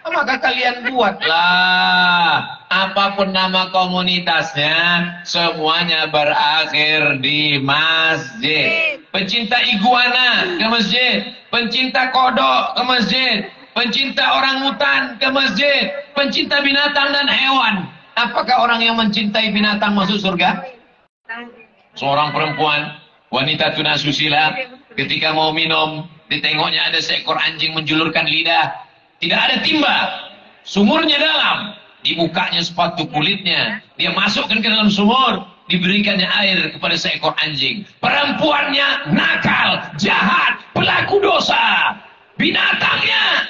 Maka kalian buatlah apapun nama komunitasnya, semuanya berakhir di masjid. Pencinta iguana ke masjid, pencinta kodok ke masjid, pencinta orangutan ke masjid, pencinta binatang dan hewan. Apakah orang yang mencintai binatang masuk surga? Seorang perempuan, wanita tunasusila, ketika mau minum, ditengoknya ada seekor anjing menjulurkan lidah. Tidak ada timba, sumurnya dalam, dibukanya sepatu kulitnya, dia masukkan ke dalam sumur, diberikannya air kepada seekor anjing. Perempuannya nakal, jahat, pelaku dosa. Binatangnya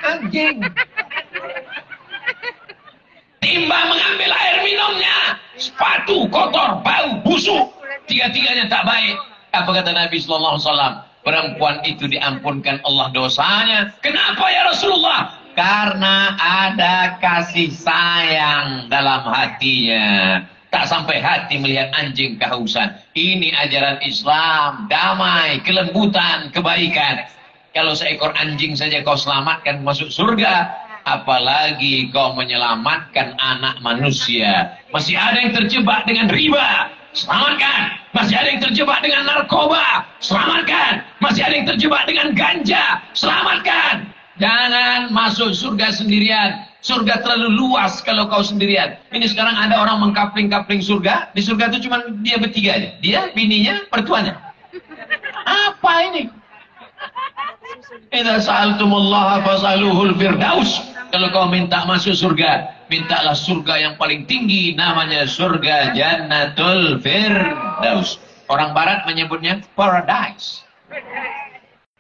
anjing. Timba mengambil air minumnya, sepatu kotor, bau, busuk, tiga-tiganya tak baik. Apa kata Nabi Sallallahu Alaihi Wasallam? Perempuan itu diampunkan Allah dosanya. Kenapa ya Rasulullah? Karena ada kasih sayang dalam hatinya. Tak sampai hati melihat anjing kehausan. Ini ajaran Islam, damai, kelembutan, kebaikan. Kalau seekor anjing saja kau selamatkan masuk surga, apalagi kau menyelamatkan anak manusia. Masih ada yang terjebak dengan riba, selamatkan. Masih ada yang terjebak dengan narkoba, selamatkan. Masih ada yang terjebak dengan ganja, selamatkan. Jangan masuk surga sendirian. Surga terlalu luas kalau kau sendirian. Ini sekarang ada orang mengkapling-kapling surga. Di surga itu cuma dia bertiga aja. Dia, bininya, mertuanya. Apa ini? Idza sa'altumullaha fas'aluhul firdaus. Kalau kau minta masuk surga, mintalah surga yang paling tinggi, namanya surga Jannatul Firdaus. Orang barat menyebutnya paradise.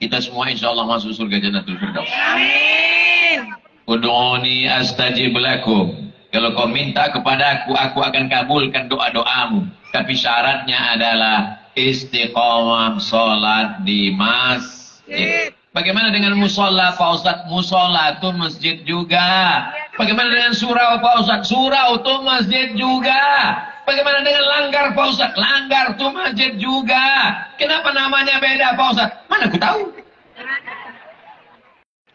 Kita semua insya Allah masuk surga Jannatul Firdaus. Amin. Ud'uni astajib lakum. Kalau kau minta kepada aku akan kabulkan doa-doamu. Tapi syaratnya adalah istiqomah sholat di masjid. Bagaimana dengan musola, Pak Ustadz? Musola itu masjid juga. Bagaimana dengan surau, Pak Ustadz? Surau itu masjid juga. Bagaimana dengan langgar, Pak Ustadz? Langgar itu masjid juga. Kenapa namanya beda, Pak Ustadz? Mana aku tahu.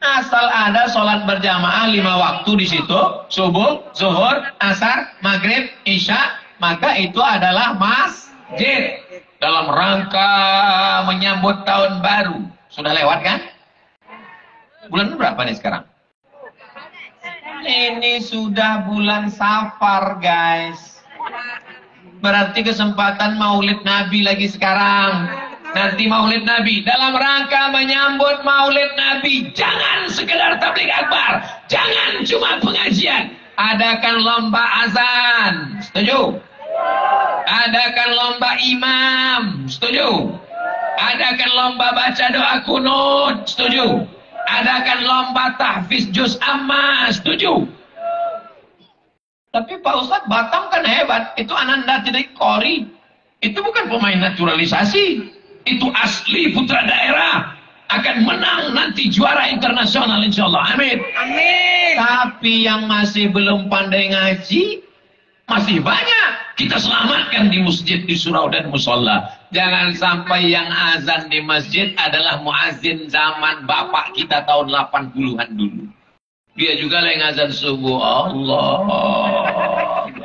Asal ada sholat berjamaah 5 waktu di situ, subuh, zuhur, asar, maghrib, isya, maka itu adalah masjid. Dalam rangka menyambut tahun baru. Sudah lewat kan? Bulan berapa nih sekarang? Ini sudah bulan Safar, guys. Berarti kesempatan maulid Nabi lagi sekarang. Nanti maulid Nabi. Dalam rangka menyambut maulid Nabi. Jangan sekedar tabligh akbar. Jangan cuma pengajian. Adakan lomba azan. Setuju? Adakan lomba imam. Setuju? Adakan lomba baca doa kunut, setuju? Adakan lomba tahfiz juz amma, setuju? Tapi Pak Ustadz, Batam kan hebat. Itu Ananda tidak Kori. Itu bukan pemain naturalisasi. Itu asli putra daerah. Akan menang nanti juara internasional insya Allah. Amin. Amin. Tapi yang masih belum pandai ngaji, masih banyak. Kita selamatkan di masjid, di surau dan musola. Jangan sampai yang azan di masjid adalah muazin zaman bapak kita tahun 80-an dulu. Dia juga yang azan subuh. Allahu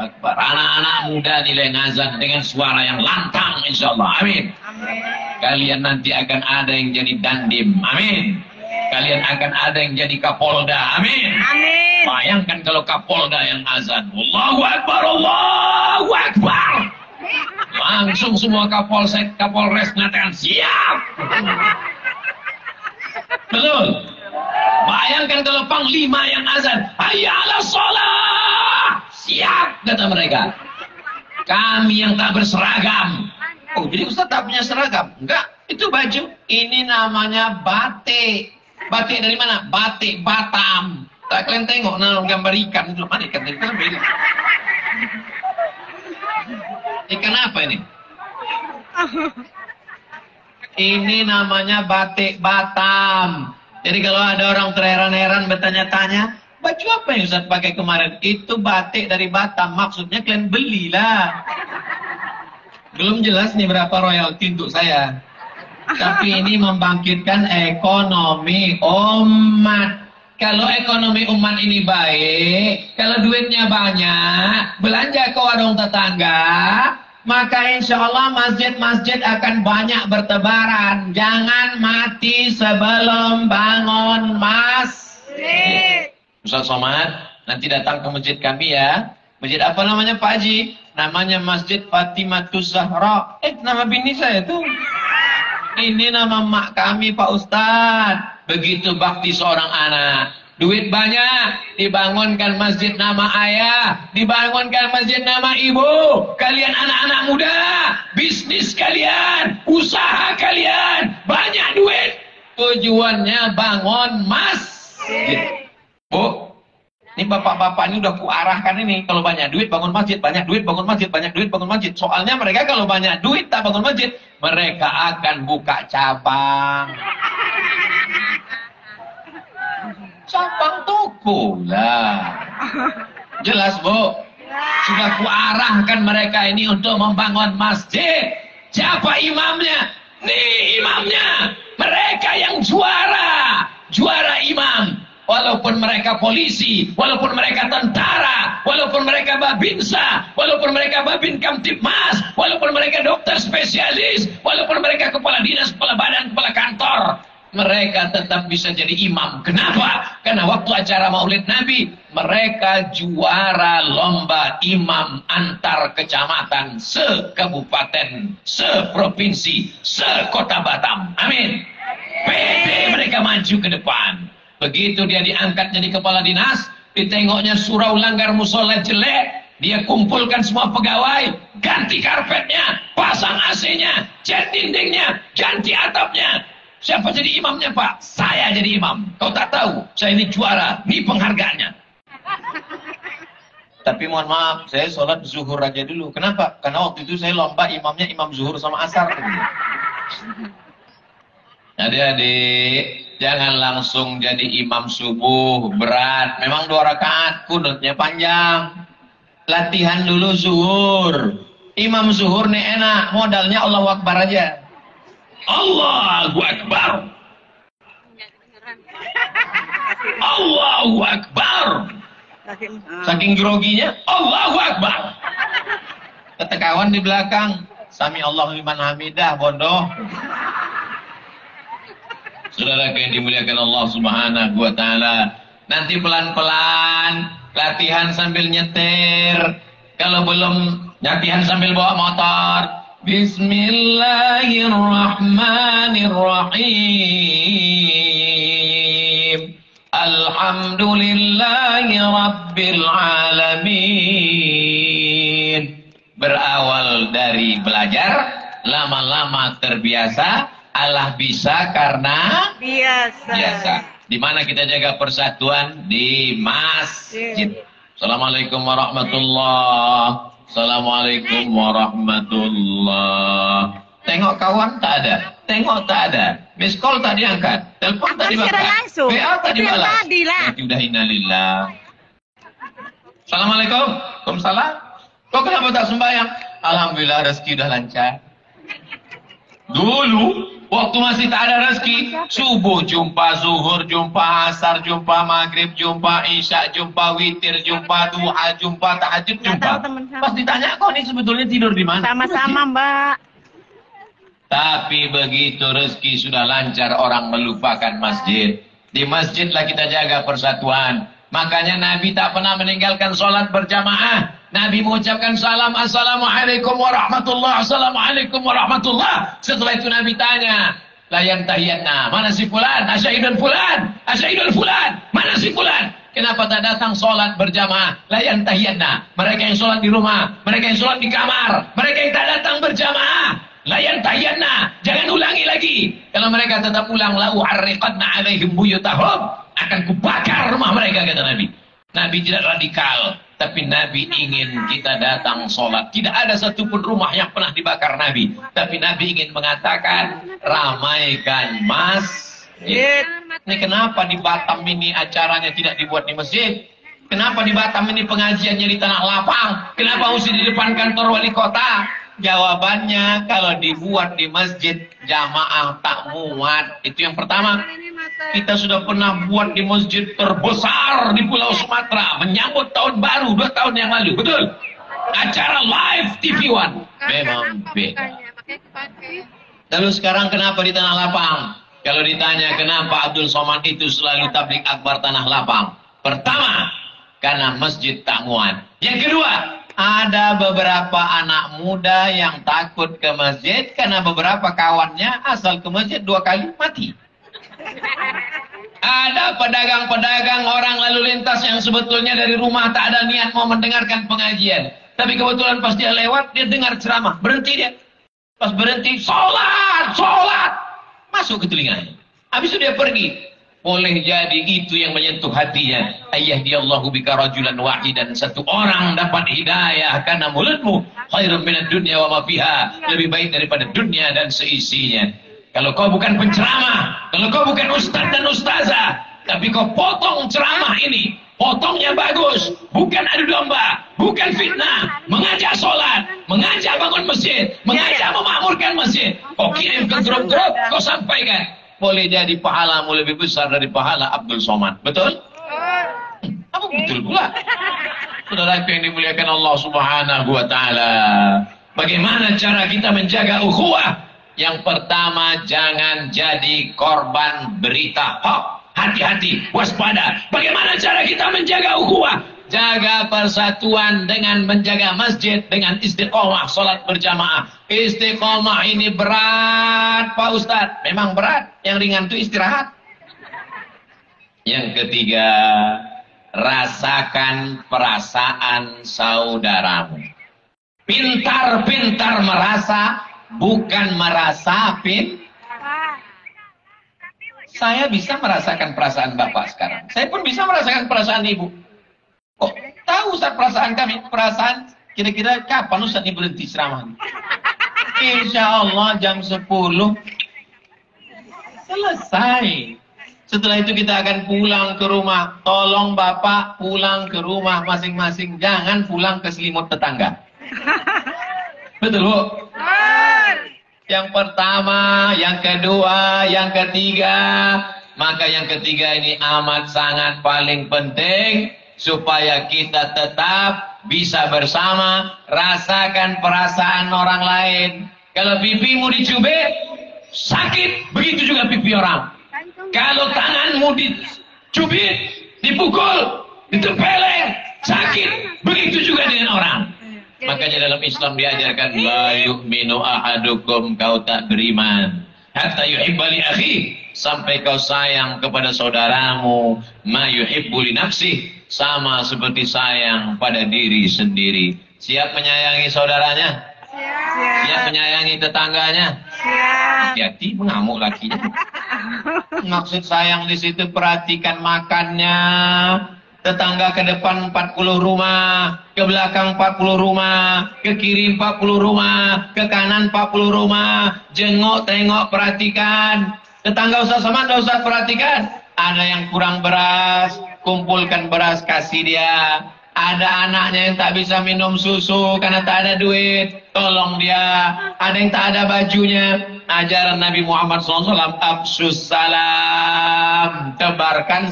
Akbar. Anak-anak muda nilai azan dengan suara yang lantang insya Allah. Amin. Amin. Kalian nanti akan ada yang jadi dandim. Amin. Kalian akan ada yang jadi kapolda. Amin. Amin. Bayangkan kalau kapolda yang azan. Allahu Akbar, Allahu Akbar. Langsung semua kapolsek, kapolres mengatakan siap. Betul. Bayangkan kalau panglima yang azan. Hayya 'alas shalah. Siap, kata mereka. Kami yang tak berseragam. Oh, jadi Ustaz tak punya seragam? Enggak, itu baju. Ini namanya batik. Batik dari mana? Batik Batam. Tak kalian tengok nah, gambar ikan itu. Mana ikan itu? Ikan apa ini? Ini namanya batik Batam. Jadi kalau ada orang terheran-heran bertanya-tanya, baju apa yang Ustaz pakai kemarin? Itu batik dari Batam. Maksudnya kalian belilah. Belum jelas nih berapa royalti untuk saya. Tapi ini membangkitkan ekonomi umat. Kalau ekonomi umat ini baik, kalau duitnya banyak, belanja ke warung tetangga, maka insya Allah masjid-masjid akan banyak bertebaran. Jangan mati sebelum bangun masjid. Ustaz Somad, nanti datang ke masjid kami ya. Masjid apa namanya Pak Haji? Namanya Masjid Fatimatus Zahra. Nama bini saya tuh. Ini nama mak kami Pak Ustadz. Begitu bakti seorang anak. Duit banyak, dibangunkan masjid nama ayah, dibangunkan masjid nama ibu. Kalian anak-anak muda, bisnis kalian, usaha kalian, banyak duit. Tujuannya bangun masjid. Bu, ini bapak-bapak ini udah kuarahkan ini. Kalau banyak duit bangun masjid, banyak duit bangun masjid, banyak duit bangun masjid. Soalnya mereka kalau banyak duit tak bangun masjid, mereka akan buka cabang. Cabang toko lah. Jelas Bu. Sudah kuarahkan mereka ini untuk membangun masjid. Siapa imamnya? Nih imamnya. Mereka yang juara. Juara imam. Walaupun mereka polisi, walaupun mereka tentara, walaupun mereka babinsa, walaupun mereka babin kamtipmas, walaupun mereka dokter spesialis, walaupun mereka kepala dinas, kepala badan, kepala kantor, mereka tetap bisa jadi imam. Kenapa? Karena waktu acara Maulid Nabi, mereka juara lomba imam antar kecamatan, se-kabupaten, se-provinsi, se-kota Batam. Amin. Pede mereka maju ke depan. Begitu dia diangkat jadi kepala dinas, ditengoknya surau langgar musola jelek, dia kumpulkan semua pegawai, ganti karpetnya, pasang AC-nya, cat dindingnya, ganti atapnya. Siapa jadi imamnya Pak? Saya jadi imam. Kau tak tahu, saya ini juara, ini penghargaannya. Tapi mohon maaf, saya sholat zuhur aja dulu. Kenapa? Karena waktu itu saya lomba imamnya imam zuhur sama asar. Adik-adik, jangan langsung jadi imam subuh, berat. Memang 2 rakaat, kunutnya panjang. Latihan dulu zuhur. Imam zuhur nih enak, modalnya Allahu Akbar aja. Allahu Akbar. Allahu Akbar. Saking groginya, Allahu Akbar. Kata kawan di belakang, Sami Allahu liman hamidah, bodoh. Saudara yang dimuliakan Allah Subhanahu wa taala, nanti pelan-pelan latihan sambil nyetir. Kalau belum latihan sambil bawa motor, Bismillahirrahmanirrahim. Alhamdulillahi rabbil alamin. Berawal dari belajar, lama-lama terbiasa. Allah bisa karena biasa. Di mana kita jaga persatuan? Di masjid. Assalamualaikum warahmatullahi. Assalamualaikum warahmatullahi. Tengok kawan tak ada. Tengok tak ada. Miss call tak diangkat. Telepon tak diangkat. WA tak dibalas. Berarti udah innalillah. Assalamualaikum. Waalaikumsalam. Kok kenapa tak sembahyang? Alhamdulillah rezeki udah lancar. Dulu waktu masih tak ada rezeki, subuh jumpa, zuhur jumpa, asar jumpa, maghrib jumpa, isya jumpa, witir jumpa, duha jumpa, tahajud jumpa. Pas ditanya, kok ini sebetulnya tidur di mana? Sama-sama Mbak. Tapi begitu rezeki sudah lancar, orang melupakan masjid. Di masjidlah kita jaga persatuan. Makanya Nabi tak pernah meninggalkan sholat berjamaah. Nabi mengucapkan salam, Assalamualaikum warahmatullahi, Assalamualaikum warahmatullahi. Setelah itu Nabi tanya, layan tahiyatna, mana si fulan? Asyhadun fulan, asyhadun fulan, mana si fulan? Kenapa tak datang sholat berjamaah? Layan tahiyatna. Mereka yang sholat di rumah, mereka yang sholat di kamar, mereka yang tak datang berjamaah. layan tayanna, jangan ulangi lagi. Kalau mereka tetap ulang, la u'arriqanna 'alaihim buyutahum, akan kubakar rumah mereka, kata Nabi. Nabi tidak radikal, tapi Nabi ingin kita datang sholat. Tidak ada satupun rumah yang pernah dibakar Nabi, tapi Nabi ingin mengatakan ramaikan masjid. Ini kenapa di Batam ini acaranya tidak dibuat di masjid? Kenapa di Batam ini pengajiannya di tanah lapang? Kenapa mesti di depan kantor wali kota? Jawabannya, kalau dibuat di masjid, jamaah tak muat. Itu yang pertama. Kita sudah pernah buat di masjid terbesar di Pulau Sumatera, menyambut tahun baru 2 tahun yang lalu. Betul? Acara live TV One. Memang beda. Lalu sekarang kenapa di tanah lapang? Kalau ditanya kenapa Abdul Somad itu selalu tablik akbar tanah lapang? Pertama, karena masjid tak muat. Yang kedua, ada beberapa anak muda yang takut ke masjid karena beberapa kawannya asal ke masjid 2 kali mati. Ada pedagang-pedagang orang lalu lintas yang sebetulnya dari rumah tak ada niat mau mendengarkan pengajian. Tapi kebetulan pas dia lewat, dia dengar ceramah. Berhenti dia. Pas berhenti, sholat, sholat. Masuk ke telinganya. Habis itu dia pergi. Boleh jadi itu yang menyentuh hatinya. Ayyadiyallahu bika rajulan wahidan. Satu orang dapat hidayah karena mulutmu. Khairun minad dunya wa ma fiha. Lebih baik daripada dunia dan seisinya. Kalau kau bukan penceramah, kalau kau bukan ustaz dan ustazah, tapi kau potong ceramah ini, potongnya bagus, bukan adu domba, bukan fitnah, mengajak sholat, mengajak bangun masjid, mengajak memakmurkan masjid, kau kirim ke grup-grup, kau sampaikan. Boleh jadi pahalamu lebih besar dari pahala Abdul Somad. Betul? Apa betul pula? Saudara yang dimuliakan Allah Subhanahu wa Ta'ala. Bagaimana cara kita menjaga ukhuwah? Yang pertama, jangan jadi korban berita hoax. Hati-hati, waspada. Bagaimana cara kita menjaga ukhuwah? Jaga persatuan dengan menjaga masjid, dengan istiqomah, sholat berjamaah. Istiqomah ini berat, Pak Ustadz. Memang berat. Yang ringan itu istirahat. Yang ketiga, rasakan perasaan saudaramu. Pintar-pintar merasa, bukan merasapin. Saya bisa merasakan perasaan Bapak sekarang. Saya pun bisa merasakan perasaan Ibu. Kok tahu Ustaz perasaan kami? Perasaan kira-kira kapan Ustaz ini berhenti ceramah? Insya Allah jam 10 selesai. Setelah itu kita akan pulang ke rumah. Tolong Bapak pulang ke rumah masing-masing. Jangan pulang ke selimut tetangga. Betul, Bu? Yang pertama, yang kedua, yang ketiga. Maka yang ketiga ini amat sangat paling penting. Supaya kita tetap bisa bersama. Rasakan perasaan orang lain. Kalau pipimu dicubit, sakit. Begitu juga pipi orang. Kalau tanganmu dicubit, dipukul, ditempeleng, sakit. Begitu juga dengan orang. Makanya dalam Islam diajarkan la yu'minu ahadukum, kau tak beriman hatta yuhibba li akhi, sampai kau sayang kepada saudaramu ma yuhibbu li nafsih, sama seperti sayang pada diri sendiri. Siap menyayangi saudaranya? Siap menyayangi tetangganya? Hati-hati mengamuk lakinya. Maksud sayang di situ perhatikan makannya. Tetangga ke depan 40 rumah, ke belakang 40 rumah, ke kiri 40 rumah, ke kanan 40 rumah. Jengok, tengok, perhatikan. Tetangga Ustaz Somad, Ustaz perhatikan. Ada yang kurang beras, kumpulkan beras, kasih dia. Ada anaknya yang tak bisa minum susu karena tak ada duit, tolong dia. Ada yang tak ada bajunya. Ajaran Nabi Muhammad SAW, absus salam, tebarkan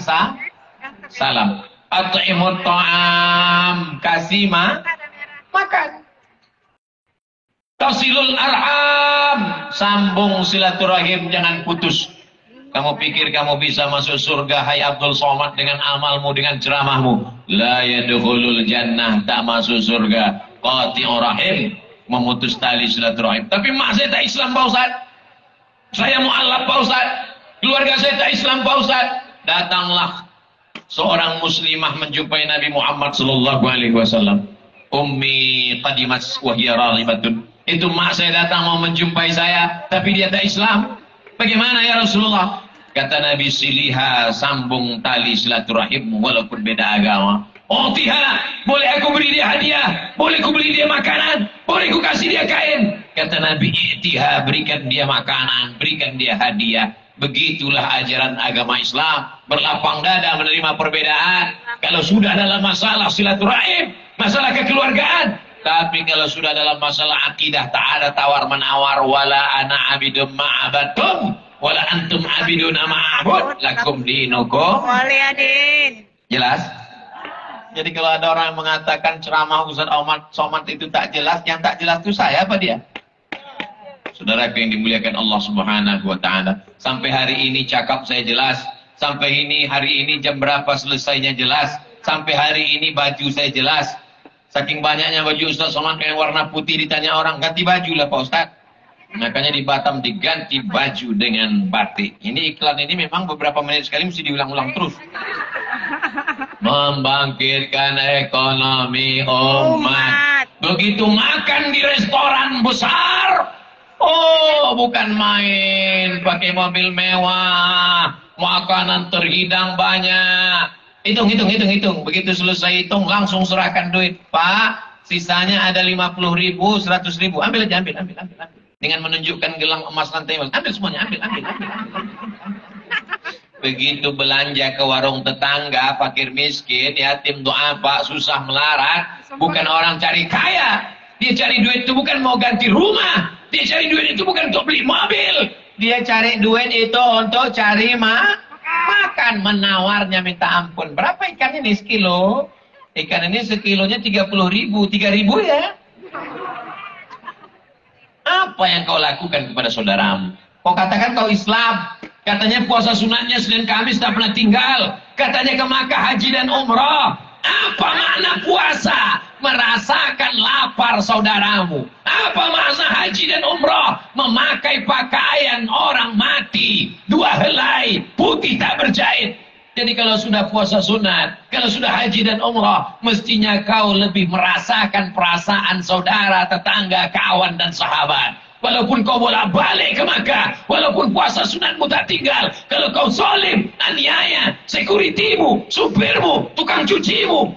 salam. At'imut ta'am, kasih makan. Tasilul arham, sambung silaturahim, jangan putus. Kamu pikir kamu bisa masuk surga, hai Abdul Somad, dengan amalmu, dengan ceramahmu? La yadkhulul jannah, tak masuk surga. Qati'ur rahim, memutus tali silaturahim. Tapi mak saya tak Islam, Pak Ustaz. Saya mu'alaf, Pak Ustaz. Keluarga saya tak Islam, Pak Ustaz. Datanglah seorang muslimah menjumpai Nabi Muhammad sallallahu alaihi wasallam. Ummi qadimat wa hiya raghibatun. Itu mak saya datang mau menjumpai saya, tapi dia tak Islam. Bagaimana ya Rasulullah? Kata Nabi, siliha, sambung tali silaturahimmu walaupun beda agama. Oh tiha, boleh aku beri dia hadiah, boleh aku beli dia makanan, boleh aku kasih dia kain. Kata Nabi, tiha, berikan dia makanan, berikan dia hadiah. Begitulah ajaran agama Islam, berlapang dada menerima perbedaan. Kalau sudah dalam masalah silaturahim, masalah kekeluargaan. Tapi kalau sudah dalam masalah akidah, tak ada tawar-menawar. Wala ana abidum ma'abatum, wala antum abidun ma'abud, lakum dinukum. Jelas? Jadi kalau ada orang yang mengatakan ceramah Ustaz Somad itu tak jelas, yang tak jelas itu saya apa dia? Saudara yang dimuliakan Allah Subhanahu wa taala. Sampai hari ini cakap saya jelas. Sampai hari ini jam berapa selesainya jelas. Sampai hari ini baju saya jelas. Saking banyaknya baju Ustaz Somad yang warna putih, ditanya orang, ganti baju lah Pak Ustaz. Makanya di Batam diganti baju dengan batik. Ini iklan ini memang beberapa menit sekali mesti diulang-ulang terus. Membangkitkan ekonomi umat. Begitu makan di restoran besar, oh bukan main, pakai mobil mewah, makanan terhidang banyak. Hitung. Begitu selesai hitung, langsung serahkan duit. Pak, sisanya ada 50.000, 100.000. Ambil aja, ambil. Dengan menunjukkan gelang emas lantai emas. Ambil semuanya, ambil. Begitu belanja ke warung tetangga, fakir miskin, yatim du'afa, susah melarat. Bukan orang cari kaya. Dia cari duit itu bukan mau ganti rumah. Dia cari duit itu bukan untuk beli mobil. Dia cari duit itu untuk cari makan. Menawarnya minta ampun. Berapa ikan ini sekilo? Ikan ini sekilonya 30.000. 3.000 ya? Apa yang kau lakukan kepada saudaramu? Kau katakan kau Islam. Katanya puasa sunatnya Senin Kamis tak pernah tinggal. Katanya ke Makkah haji dan umrah. Apa makna puasa? Merasakan lapar saudaramu. Apa makna haji dan umrah? Memakai pakaian orang mati. 2 helai, putih tak berjahit. Jadi kalau sudah puasa sunat, kalau sudah haji dan umrah, mestinya kau lebih merasakan perasaan saudara, tetangga, kawan dan sahabat. Walaupun kau bolak-balik ke Makkah, walaupun puasa sunatmu tak tinggal, kalau kau zalim, aniaya, sekuritimu, supirmu, tukang cucimu,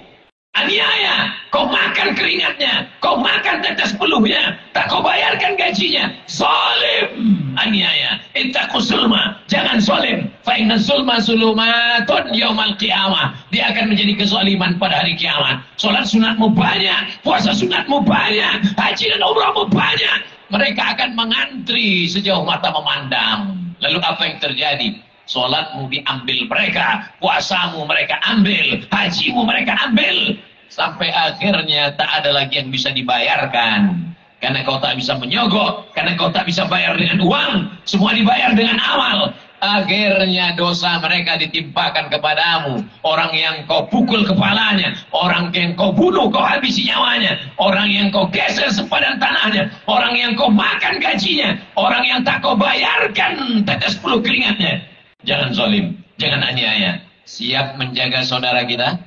aniaya, kau makan keringatnya, kau makan tetes peluhnya, tak kau bayarkan gajinya, zalim, aniaya, ittaqu zulma, jangan zalim, fa inna zulma zulumatun yaumal qiyamah, dia akan menjadi kezaliman pada hari kiamat. Salat sunatmu banyak, puasa sunatmu banyak, haji dan umrahmu banyak, mereka akan mengantri sejauh mata memandang. Lalu apa yang terjadi? Salatmu diambil mereka, puasamu mereka ambil, hajimu mereka ambil, sampai akhirnya tak ada lagi yang bisa dibayarkan. Karena kau tak bisa menyogok, karena kau tak bisa bayar dengan uang, semua dibayar dengan amal. Akhirnya dosa mereka ditimpakan kepadamu. Orang yang kau pukul kepalanya, orang yang kau bunuh, kau habisi nyawanya, orang yang kau geser sepadan tanahnya, orang yang kau makan gajinya, orang yang tak kau bayarkan tetes peluh keringatnya. Jangan zalim, jangan aniaya. Siap menjaga saudara kita?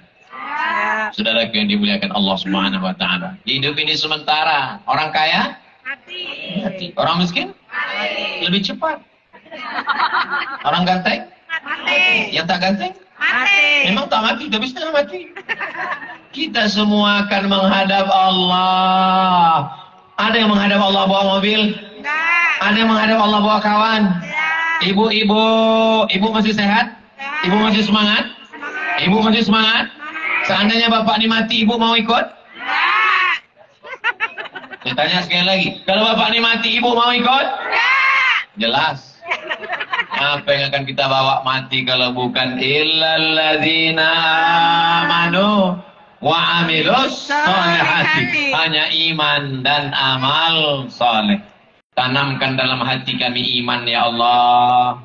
Saudara yang dimuliakan Allah Subhanahu wa taala. Hidup ini sementara. Orang kaya? Mati. Orang miskin? Lebih cepat. Orang ganteng? Mati. Yang tak ganteng? Mati. Memang tak mati, tapi setengah mati. Kita semua akan menghadap Allah. Ada yang menghadap Allah bawa mobil? Enggak. Ada yang menghadap Allah bawa kawan? Ibu masih sehat? Ibu masih semangat? Ibu masih semangat? Seandainya bapak ini mati, ibu mau ikut? Enggak. Saya tanya sekali lagi, kalau bapak ini mati, ibu mau ikut? Enggak. Jelas. Apa yang akan kita bawa mati kalau bukan illalladzina amanu wa amilus sholihati. Hanya iman dan amal soleh. Tanamkan dalam hati kami iman ya Allah,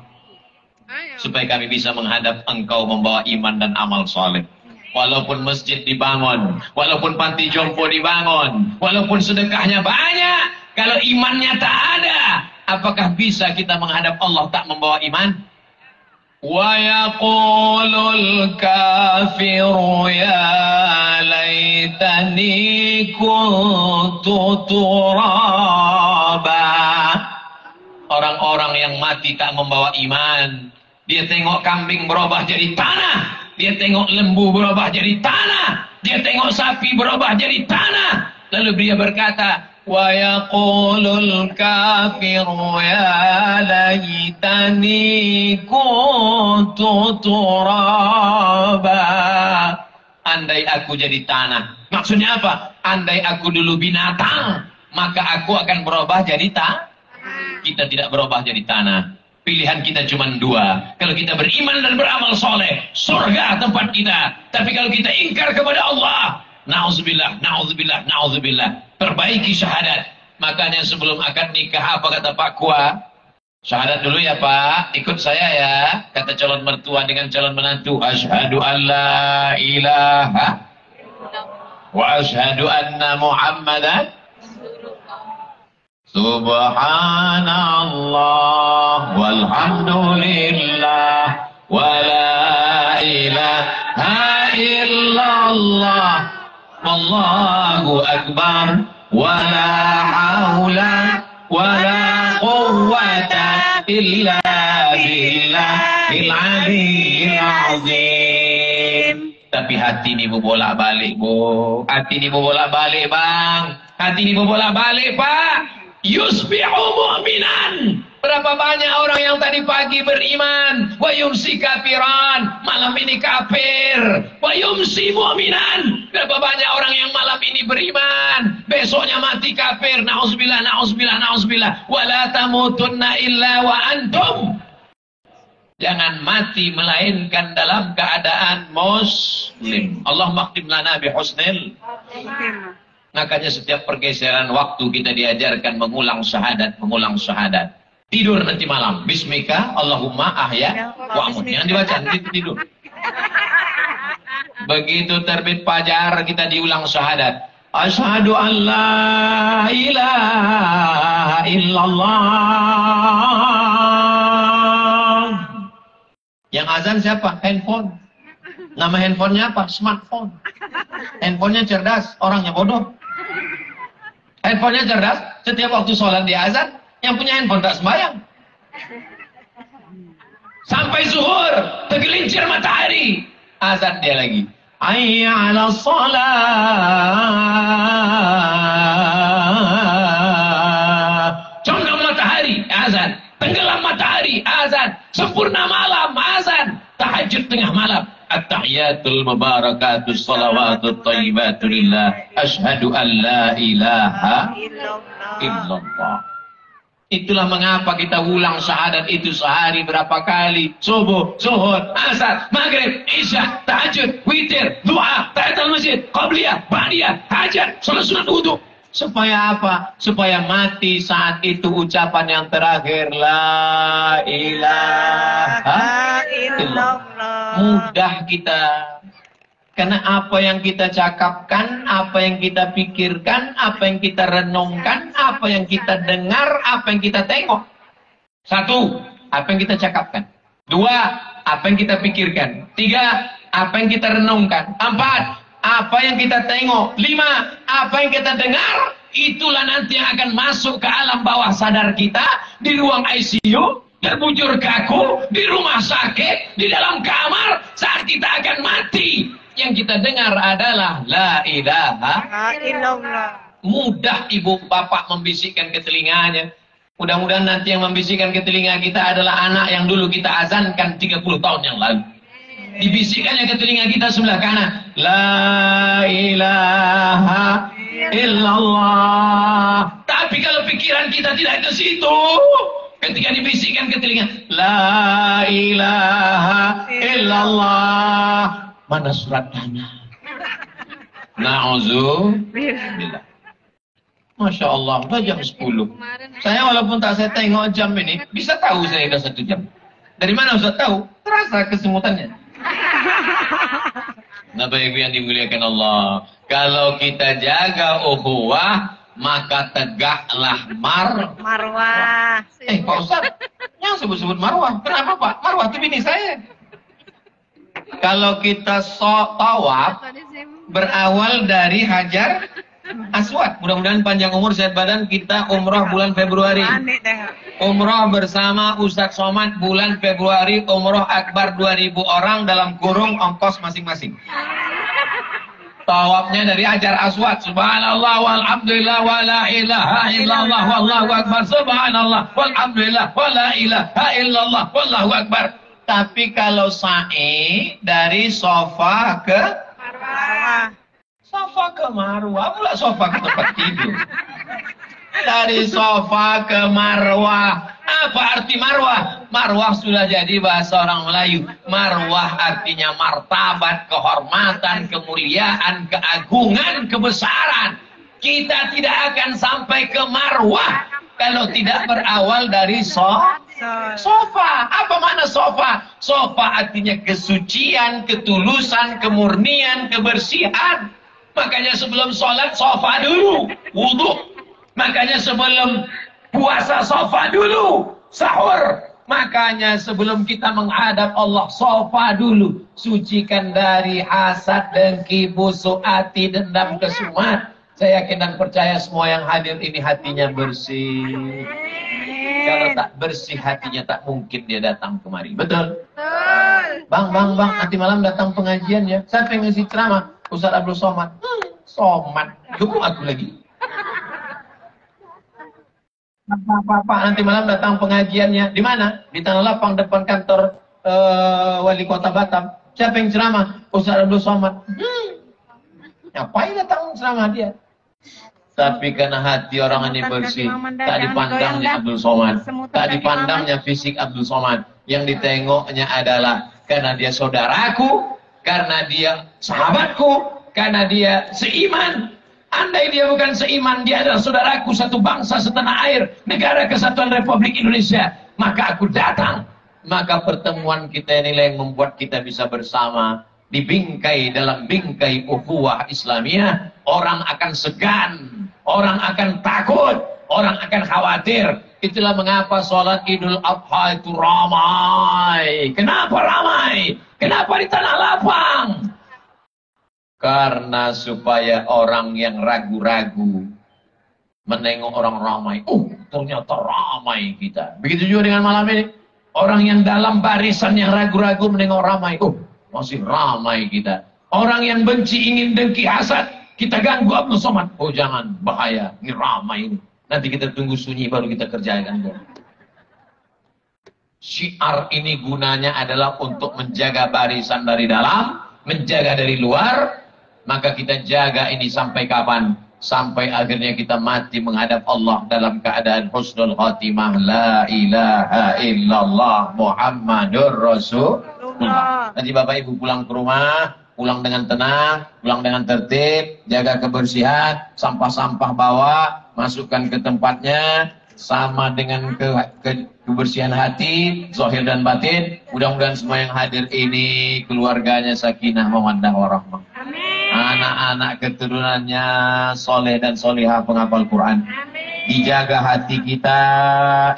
supaya kami bisa menghadap Engkau membawa iman dan amal soleh. Walaupun masjid dibangun, walaupun panti jompo dibangun, walaupun sedekahnya banyak, kalau imannya tak ada, apakah bisa kita menghadap Allah tak membawa iman? ويقول الكافر يا ليتني كنت ترابا. Orang-orang yang mati tak membawa iman. Dia tengok kambing berubah jadi tanah. Dia tengok lembu berubah jadi tanah. Dia tengok sapi berubah jadi tanah. Lalu dia berkata, wa yaqulul kafiru ya laitani kuntu turaba. Andai aku jadi tanah. Maksudnya apa? Andai aku dulu binatang, maka aku akan berubah jadi tanah. Kita tidak berubah jadi tanah. Pilihan kita cuma dua. Kalau kita beriman dan beramal soleh, surga tempat kita. Tapi kalau kita ingkar kepada Allah, na'udzubillah, na'udzubillah, na'udzubillah. Perbaiki syahadat. Makanya sebelum akad nikah, apa kata Pak Kua? Syahadat dulu ya Pak, ikut saya ya. Kata calon mertua dengan calon menantu, asyhadu an la ilaha wa asyhadu anna Muhammadan Subhanallah walhamdulillah wa la ilaha illallah wallahu akbar wa la hawla wa la quwwata illa billahil aliyyil azim. Tapi hati ini bolak-balik, Bu. Hati ini bolak-balik, Bang. Hati ini bolak-balik, Pak. Yusbihu mu'minan. Berapa banyak orang yang tadi pagi beriman, wa yumsi kafiran, malam ini kafir. Wa yumsi mu'minan. Berapa banyak orang yang malam ini beriman, besoknya mati kafir. Na'udzubillah, na'udzubillah, na'udzubillah. Wa la tamutunna illa wa antum. Jangan mati melainkan dalam keadaan muslim. Allah maktim lana bihusnil. Makanya setiap pergeseran waktu kita diajarkan mengulang syahadat, mengulang syahadat. Tidur nanti malam. Bismika Allahumma ahya wa amut. Yang dibaca nanti tidur. Begitu terbit fajar kita diulang syahadat. Asyhadu an la ilaha illallah. Yang azan siapa? Handphone. Nama handphonenya apa? Smartphone. Handphonenya cerdas, orangnya bodoh. Handphonenya cerdas, setiap waktu sholat dia azan, yang punya handphone tak sembahyang. Sampai zuhur, tergelincir matahari, azan dia lagi. Hayya 'alas shalah. Condong matahari, azan. Tenggelam matahari, azan. Sempurna malam, azan. Tahajud tengah malam. At-tahiyatul mubarakatus salawatut thayyibatu lillah. Asyhadu an la ilaha illallah. Itulah mengapa kita ulang syahadat itu sehari berapa kali. Subuh, zuhur, asar, maghrib, isya, tahajud, witir, doa, tahiyatul masjid, qabliyah, ba'diyah, hajat, salat sunat wudu. Supaya apa? Supaya mati saat itu ucapan yang terakhir, la ilaha illallah. Mudah kita. Karena apa yang kita cakapkan, apa yang kita pikirkan, apa yang kita renungkan, apa yang kita dengar, apa yang kita tengok. Satu, apa yang kita cakapkan. Dua, apa yang kita pikirkan. Tiga, apa yang kita renungkan. Empat, apa yang kita tengok. Lima, apa yang kita dengar. Itulah nanti yang akan masuk ke alam bawah sadar kita, di ruang ICU, terbujur kaku, di rumah sakit, di dalam kamar, saat kita akan mati. Yang kita dengar adalah la ilaha illallah. Mudah ibu bapak membisikkan ke telinganya. Mudah-mudahan nanti yang membisikkan ke telinga kita adalah anak yang dulu kita azankan 30 tahun yang lalu. Dibisikkannya ke telinga kita sebelah kanan. La ilaha illallah. Tapi kalau pikiran kita tidak ke situ, ketika dibisikkan ke telinga, la ilaha illallah. Mana surat tanah? Na'udzubillah. Masya Allah, udah jam 10. Saya walaupun tak saya tengok jam ini, bisa tahu saya udah 1 jam. Dari mana Ustaz tahu? Terasa kesemutannya. Nah, Bapak Ibu yang dimuliakan Allah, kalau kita jaga ukhuwah, maka tegaklah marwah. Marwah. Pak Ustaz, Yang sebut-sebut marwah. Kenapa Pak? Marwah itu bini saya. Kalau kita tawaf berawal dari Hajar Aswad. Mudah-mudahan panjang umur, sehat badan. Kita umroh bulan Februari. Umroh bersama Ustadz Somad bulan Februari. Umroh akbar 2000 orang dalam kurung ongkos masing-masing. Tawafnya dari Hajar Aswad. Subhanallah walhamdulillah wa la ilaha illallah wallahu akbar. Subhanallah walhamdulillah wa la ilaha illallah wallahu akbar. Tapi kalau sa'i dari Sofa ke Marwah. Sofa ke Marwah, pula Sofa ke tempat tidur. Dari Sofa ke Marwah. Apa arti Marwah? Marwah sudah jadi bahasa orang Melayu. Marwah artinya martabat, kehormatan, kemuliaan, keagungan, kebesaran. Kita tidak akan sampai ke Marwah kalau tidak berawal dari Sofa. Apa mana Sofa? Sofa artinya kesucian, ketulusan, kemurnian, kebersihan. Makanya sebelum sholat Sofa dulu, wudhu. Makanya sebelum puasa Sofa dulu, sahur. Makanya sebelum kita menghadap Allah, Sofa dulu. Sucikan dari hasad, dengki, busuk hati, dendam, kesumat. Saya yakin dan percaya semua yang hadir ini hatinya bersih. Kalau tak bersih hatinya, tak mungkin dia datang kemari. Betul? Bang, nanti malam datang pengajian ya. Siapa yang ngisi ceramah? Ustaz Abdul Somad. Somad, gemuk aku lagi. Pak, nanti malam datang pengajiannya. Di mana? Di Tanah Lapang depan kantor Wali Kota Batam. Siapa yang ceramah? Ustaz Abdul Somad. Ngapain datang ceramah dia? Tapi karena hati orang ini bersih, tak dipandangnya Abdul Somad, tak dipandangnya fisik Abdul Somad. Yang ditengoknya adalah karena dia saudaraku, karena dia sahabatku, karena dia seiman. Andai dia bukan seiman, dia adalah saudaraku, satu bangsa, setanah air, Negara Kesatuan Republik Indonesia, maka aku datang. Maka pertemuan kita inilah yang membuat kita bisa bersama di bingkai, dalam bingkai ukhuwah Islamiyah. Orang akan segan, orang akan takut, orang akan khawatir. Itulah mengapa sholat Idul Adha itu ramai. Kenapa ramai? Kenapa di Tanah Lapang? Karena supaya orang yang ragu-ragu menengok orang ramai. Ternyata ramai kita. Begitu juga dengan malam ini. Orang yang dalam barisan yang ragu-ragu menengok ramai. Masih ramai kita. Orang yang benci, ingin, dengki, hasad, kita ganggu Abdul Somad. Jangan, bahaya. Ini ramai ini. Nanti kita tunggu sunyi baru kita kerjakan. Syiar ini gunanya adalah untuk menjaga barisan dari dalam, menjaga dari luar. Maka kita jaga ini sampai kapan? Sampai akhirnya kita mati menghadap Allah dalam keadaan husnul khatimah. La ilaha illallah Muhammadur Rasulullah. Nanti Bapak Ibu pulang ke rumah, pulang dengan tenang, pulang dengan tertib, jaga kebersihan, sampah-sampah bawa, masukkan ke tempatnya, sama dengan kebersihan hati, zahir dan batin. Mudah-mudahan semua yang hadir ini keluarganya sakinah, mawaddah, warahmah. Anak-anak keturunannya soleh dan solihah penghafal Quran. Dijaga hati kita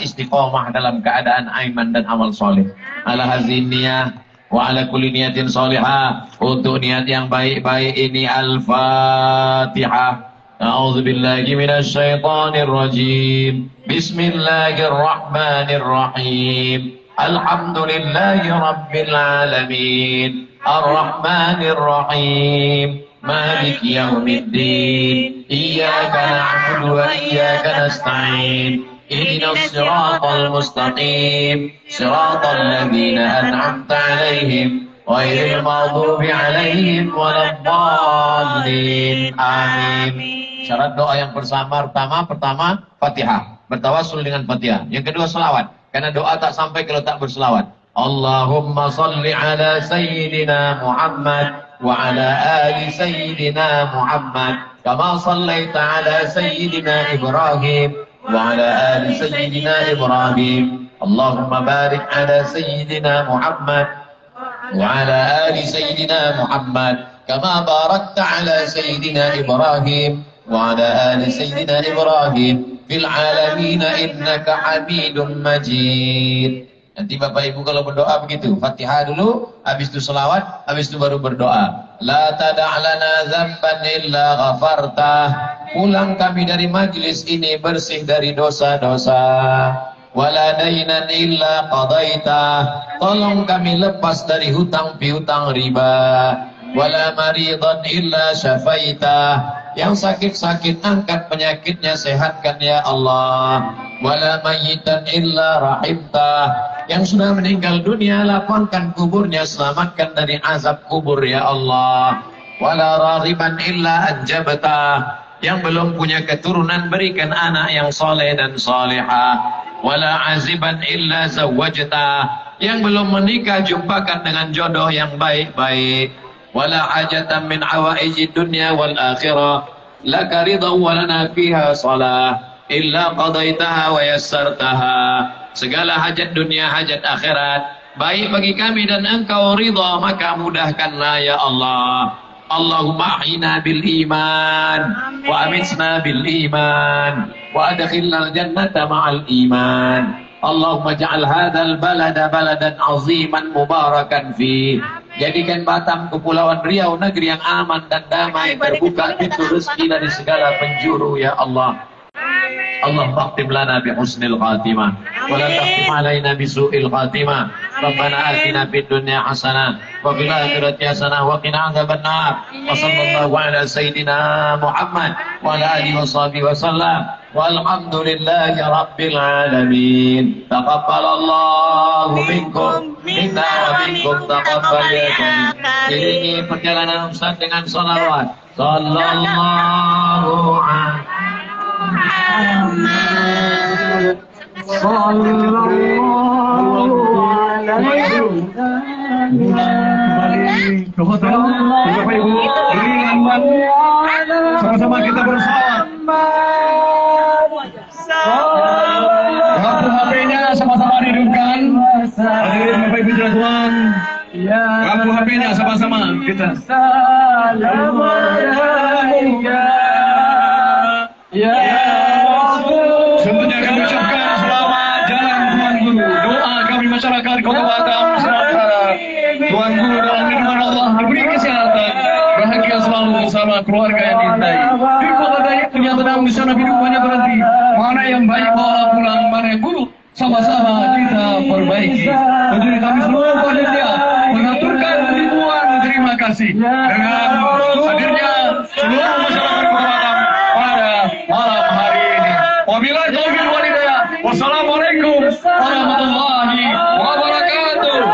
istiqomah dalam keadaan iman dan amal soleh. Ala haziniyah wa ala kulli niyatin solihah. Untuk niat yang baik-baik ini Al-Fatihah. A'udzu billahi minasy syaithanir rajim. Bismillahirrahmanirrahim. Alhamdulillahi rabbil alamin. Ar-Rahmanir Rahim. Malik yaumiddin. Iyyaka na'budu wa iyyaka nasta'in. Ihdinas siratal mustaqim. Siratal ladzina an'amta 'alaihim ghairil maghdubi 'alaihim waladdallin. Amin. Syarat doa yang pertama Fatihah. Bertawassul dengan Fatihah. Yang kedua selawat. Karena doa tak sampai kalau tak berselawat. Allahumma salli ala Sayyidina Muhammad wa ala ali Sayyidina Muhammad kama sallaita ala Sayyidina Ibrahim wa ala ali Sayyidina Ibrahim. Allahumma barik ala Sayyidina Muhammad wa ala ali Sayyidina Muhammad kama barakta ala Sayyidina Ibrahim wa ala ali Sayyidina Ibrahim fil alamin innaka Hamidum Majid. Nanti Bapak Ibu kalau berdoa begitu, Fatihah dulu, habis itu selawat, habis itu baru berdoa. La tada'lana zamban illa ghafartah. Pulang kami dari majlis ini bersih dari dosa-dosa. Wala dainan illa qadaitah. Tolong kami lepas dari hutang piutang riba. Wala maridan illa syafaitah. Yang sakit-sakit angkat penyakitnya, sehatkan ya Allah. Wala mayyitan illa rahimtah. Yang sudah meninggal dunia, lapangkan kuburnya, selamatkan dari azab kubur ya Allah. Wala raghiban illa anjabtah. Yang belum punya keturunan, berikan anak yang soleh dan solehah. Wala aziban illa zawwajtah. Yang belum menikah, jumpakan dengan jodoh yang baik-baik. Wala hajatan min awaijid dunya wal akhirah laka ridha wa lana fiha salah illa qadaitaha wa yassartaha. Segala hajat dunia, hajat akhirat baik bagi kami dan engkau ridha, maka mudahkanlah ya Allah. Allahumma ahyina bil iman wa amitna bil iman wa adkhilna al jannata ma'al iman. Allahumma ja'al hadzal balada baladan aziman mubarakan fi. Jadikan Batam, Kepulauan Riau negeri yang aman dan damai, terbuka pintu rezeki dari segala penjuru ya Allah. اللهم اختم لنا بحسن الخاتمة ولا تختم علينا بسوء الخاتمة. ربنا آتنا في الدنيا حسنة وفي الآخرة حسنة وقنا عذاب النار. وصلى الله على سيدنا محمد وعلى آله وصحبه وسلم والحمد لله رب العالمين. تقبل الله منكم منا ومنكم تقبل يا كريم. Iringi perjalanan Ustaz dengan salawat. Sallallahu alaihi Muhammad sallallahu alaihi Bapak Ibu, sama-sama kita bersalawat. HP-nya sama-sama dihidupkan. Hadirin Bapak Ibu sekalian, lampu HP-nya sama-sama kita. Salam alaika ya Rasul. Sebenarnya kami ucapkan selamat jalan Tuan Guru. Doa kami masyarakat Kota Batam, semoga Tuan Guru dalam lindungan Allah diberi kesehatan, bahagia selalu bersama keluarga yang dicintai. Di kota Dayak ternyata dalam di sana hidupannya berhenti. Mana yang baik bawa pulang, mana yang buruk sama-sama kita perbaiki. Tentunya kami seluruh panitia mengaturkan ribuan terima kasih dengan hadirnya seluruh masyarakat Kota Batam pada malam hari ini. Wabillahi taufiq wal hidayah. Wassalamualaikum warahmatullahi wabarakatuh.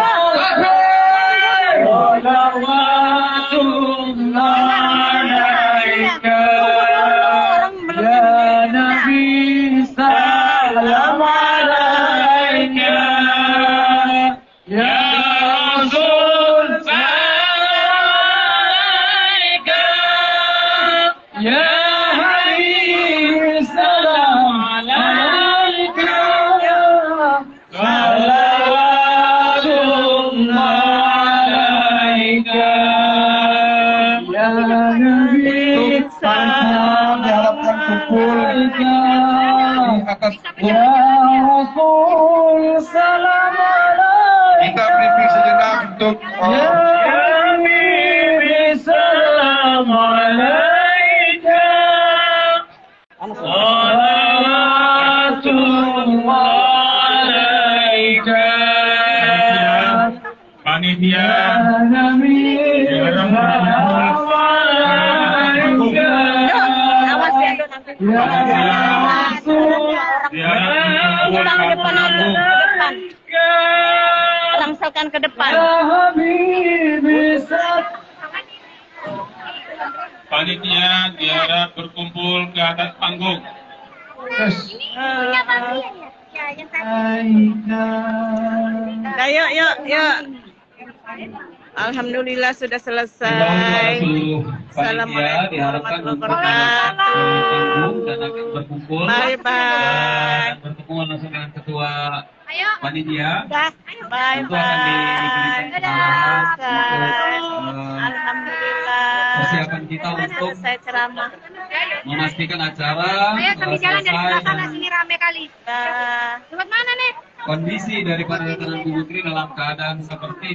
Ya Rasul, salam alaikum. Kita briefing sejenak untuk ya Nabi, salam alaikum. Salatullah alaikum. Panitia Nabi, salam alaikum. Ya Rasul, langsungkan ke depan. Panitia diharap berkumpul ke atas panggung. Yuk. Alhamdulillah sudah selesai. Panitia diharapkan untuk panggung dan akan berkumpul. Bye. Bertemu langsung dengan ketua panitia. Bye. Tentu akan diberikan Alhamdulillah. persiapan kita untuk Saya ceramah. memastikan acara selesai Sini rame kali. Lewat mana nih? kondisi daripada Tanah Bukri dalam keadaan seperti